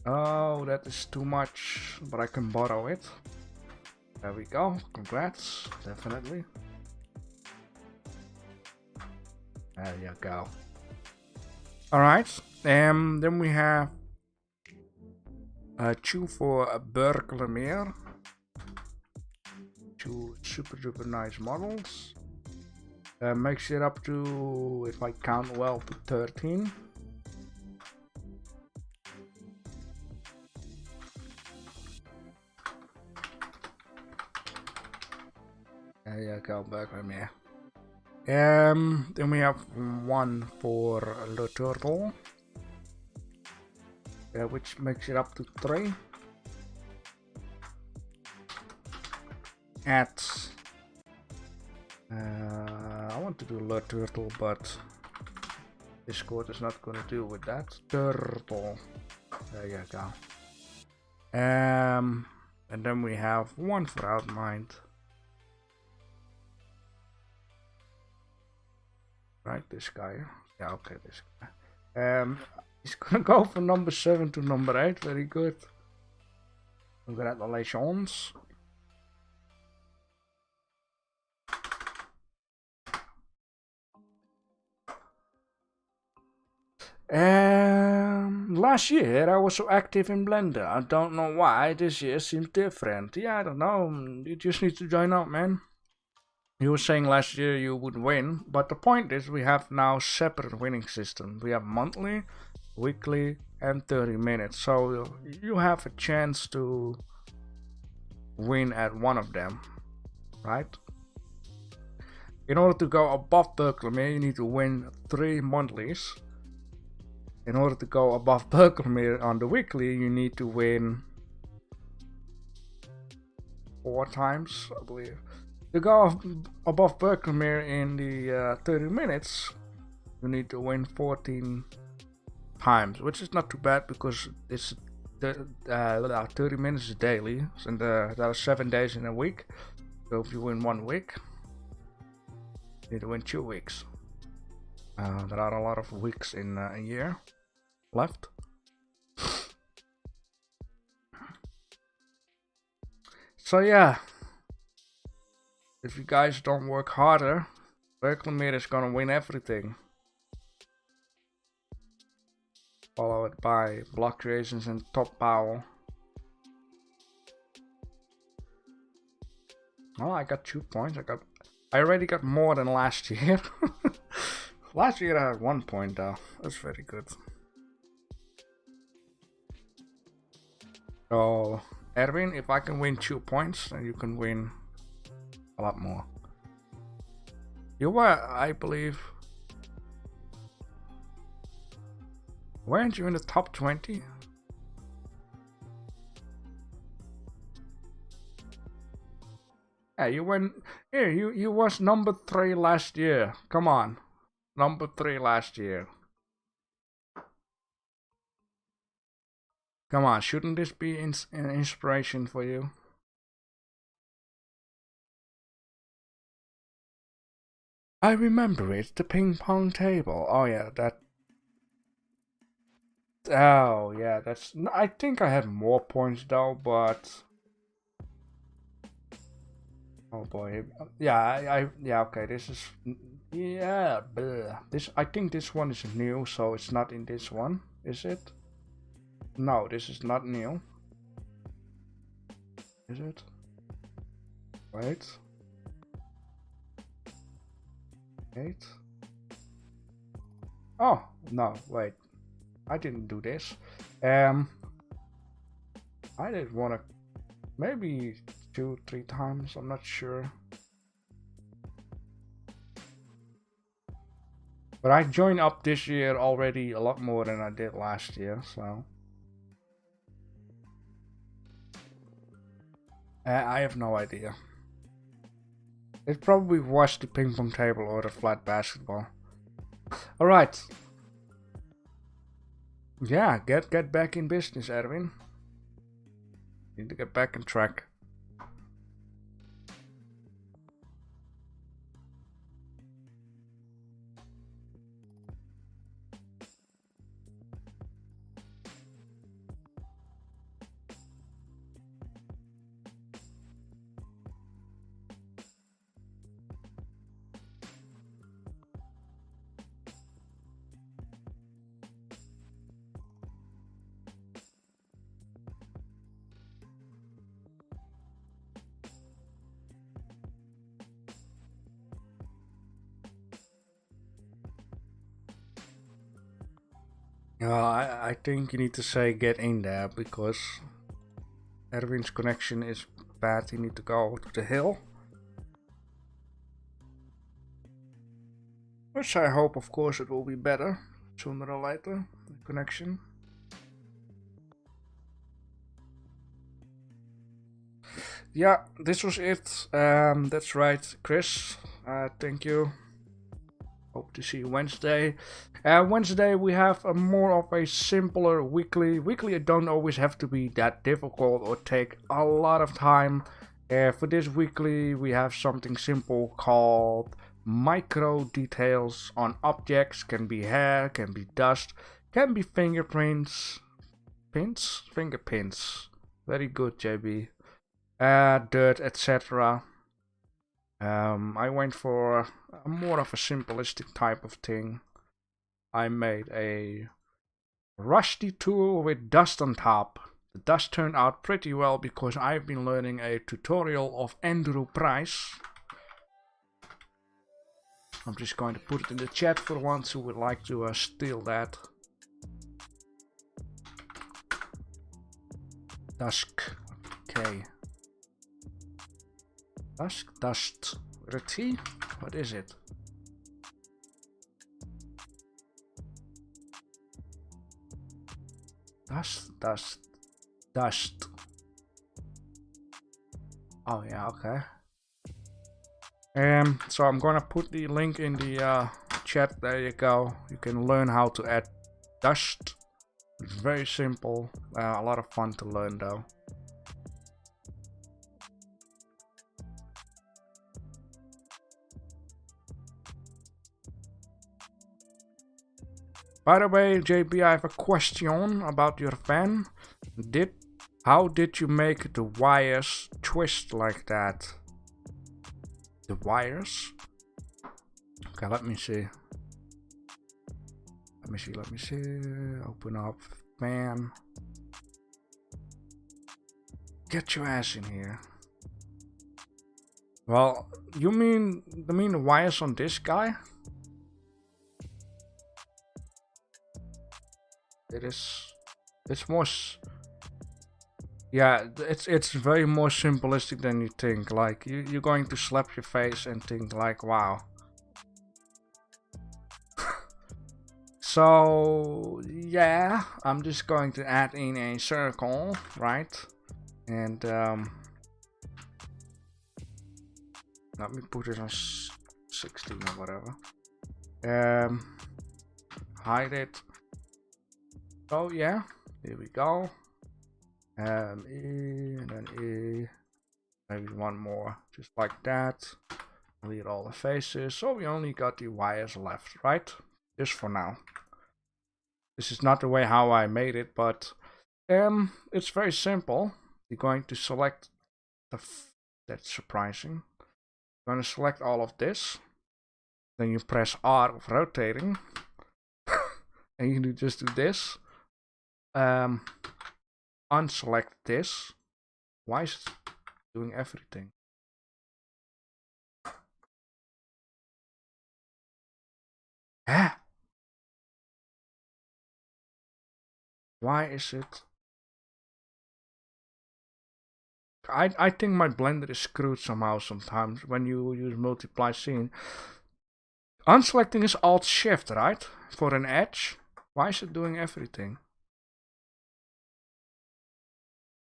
[SPEAKER 1] Oh, that is too much, but I can borrow it. There we go. Congrats, definitely. There you go. Alright, then we have 2 for Berkelmeer. 2 super duper nice models. Makes it up to, if I count well, to 13. There you go, Berkelmeer. Then we have 1 for the turtle, which makes it up to 3. I want to do the turtle, but Discord is not going to deal with that. Turtle. There you go. And then we have 1 for Outmind. Right, this guy. Yeah, okay, this guy. He's gonna go from number 7 to number 8. Very good. Congratulations. Last year I was so active in Blender. I don't know why this year seems different. Yeah, I don't know. You just need to join up, man. You were saying last year you would win, but the point is we have now separate winning systems. We have monthly, weekly, and 30 minutes. So you have a chance to win at one of them, right? In order to go above Berkeley, you need to win 3 monthlies. In order to go above Berkeley on the weekly, you need to win 4 times, I believe. To go above Berkeley in the 30 minutes, you need to win 14 times, which is not too bad because it's 30 minutes daily, and there are 7 days in a week. So if you win 1 week, you need to win 2 weeks. There are a lot of weeks in a year left. So yeah, if you guys don't work harder, Berkeley is gonna win everything. Followed by block creations and top power. Oh, I got 2 points. I already got more than last year. Last year I had 1 point though. That's very good. So, Erwin, if I can win 2 points, then you can win a lot more. You were, I believe, weren't you in the top 20? Yeah, you went. Here, you was number 3 last year. Come on, number 3 last year. Come on, shouldn't this be an inspiration for you? I remember it, the ping pong table. Oh yeah, that. Oh yeah, that's. I think I had more points though, but. Oh boy, yeah, yeah, okay. This is, yeah. Bleh. This, I think this one is new, so it's not in this one, is it? No, this is not new. Is it? Wait. Wait. Oh, no, wait. I didn't do this. I did wanna maybe 2-3 times, I'm not sure. But I joined up this year already a lot more than I did last year, so. I have no idea. It probably was the ping pong table or the flat basketball. Alright. Yeah, get back in business, Erwin. Need to get back on track. I think you need to say get in there because Erwin's connection is bad. You need to go to the hill. Which I hope, of course, it will be better sooner or later, the connection. Yeah, this was it. That's right, Chris. Thank you. Hope to see you Wednesday. Wednesday we have a more of a simpler weekly. Weekly it don't always have to be that difficult or take a lot of time. For this weekly we have something simple called micro details on objects. Can be hair, can be dust, can be fingerprints. Fingerprints. Very good, JB. Dirt, etc. I went for more of a simplistic type of thing. I made a Rusty tool with dust on top. The dust turned out pretty well because I've been learning a tutorial of Andrew Price. I'm just going to put it in the chat for ones who would like to steal that. Dusk. Okay. Dusk, dust. With a T? What is it? Dust, dust, dust. Oh yeah, okay. So I'm gonna put the link in the chat. There you go. You can learn how to add dust. It's very simple. A lot of fun to learn though. By the way, JB, I have a question about your fan. How did you make the wires twist like that? The wires? Okay, let me see. Let me see. Open up fan. Get your ass in here. Well, you mean the wires on this guy? It's more, yeah, it's very more simplistic than you think. Like you're going to slap your face and think like, wow. So yeah, I'm just going to add in a circle, right? And let me put it on 16 or whatever. Hide it. Oh yeah, here we go. E and then E, maybe one more, just like that. Delete all the faces. So we only got the wires left, right? Just for now. This is not the way how I made it, but it's very simple. You're going to select the. That's surprising. You're going to select all of this. Then you press R of rotating, and you can just do this. Unselect this. Why is it doing everything? Huh? Why is it? I think my Blender is screwed somehow sometimes when you use multiply scene. Unselecting is Alt Shift, right? For an edge. Why is it doing everything?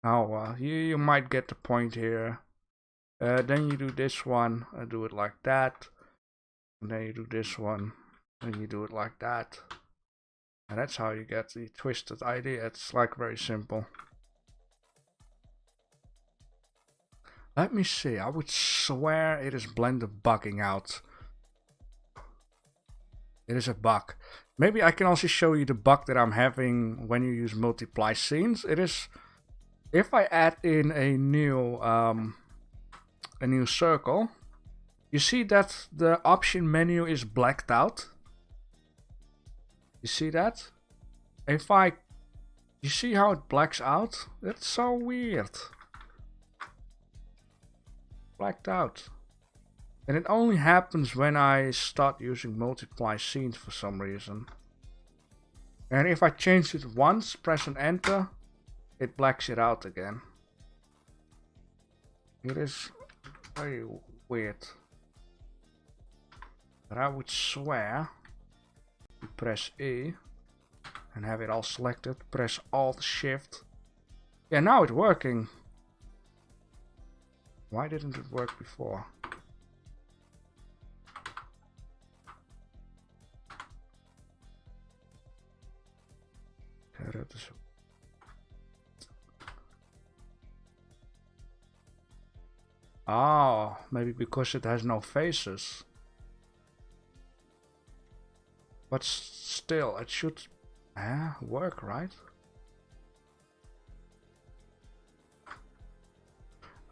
[SPEAKER 1] Oh, you might get the point here. Then you do this one, do it like that. And then you do this one, and you do it like that. And that's how you get the twisted idea. It's like very simple. Let me see, I would swear it is Blender bugging out. It is a bug. Maybe I can also show you the bug that I'm having when you use multiply scenes. It is, if I add in a new circle, you see that the option menu is blacked out. You see that? You see how it blacks out? That's so weird. Blacked out. And it only happens when I start using multiply scenes for some reason. And if I change it once, press an enter, it blacks it out again. It is very weird. But I would swear, you press E and have it all selected, press Alt Shift. Yeah, now it's working. Why didn't it work before? Okay, that is... Oh, maybe because it has no faces. But still, it should work, right?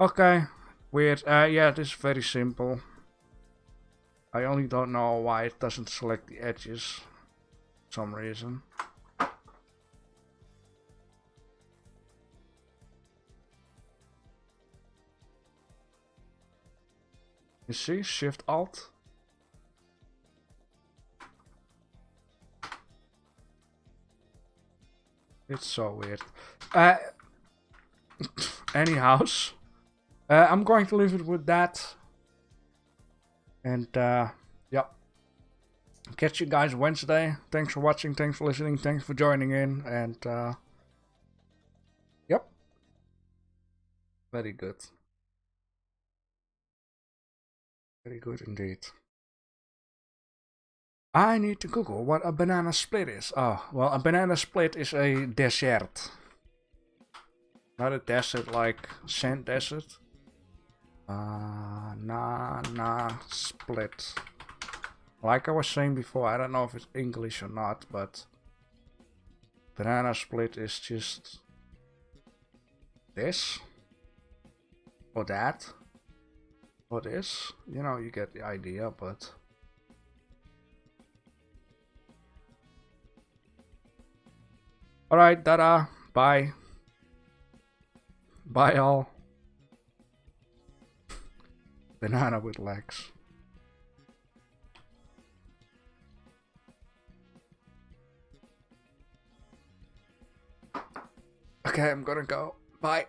[SPEAKER 1] Okay, weird. Yeah, this is very simple. I only don't know why it doesn't select the edges for some reason. You see, Shift Alt. It's so weird. Anyhow, I'm going to leave it with that. And yep. Catch you guys Wednesday. Thanks for watching, thanks for listening, thanks for joining in, and yep. Very good. Very good indeed. I need to Google what a banana split is. Oh, well, a banana split is a dessert. Not a desert like sand desert. Banana split. Like I was saying before, I don't know if it's English or not, but banana split is just this or that or this. You know, you get the idea, but alright, Dada, bye. Bye all. Banana with legs. Okay, I'm gonna go. Bye.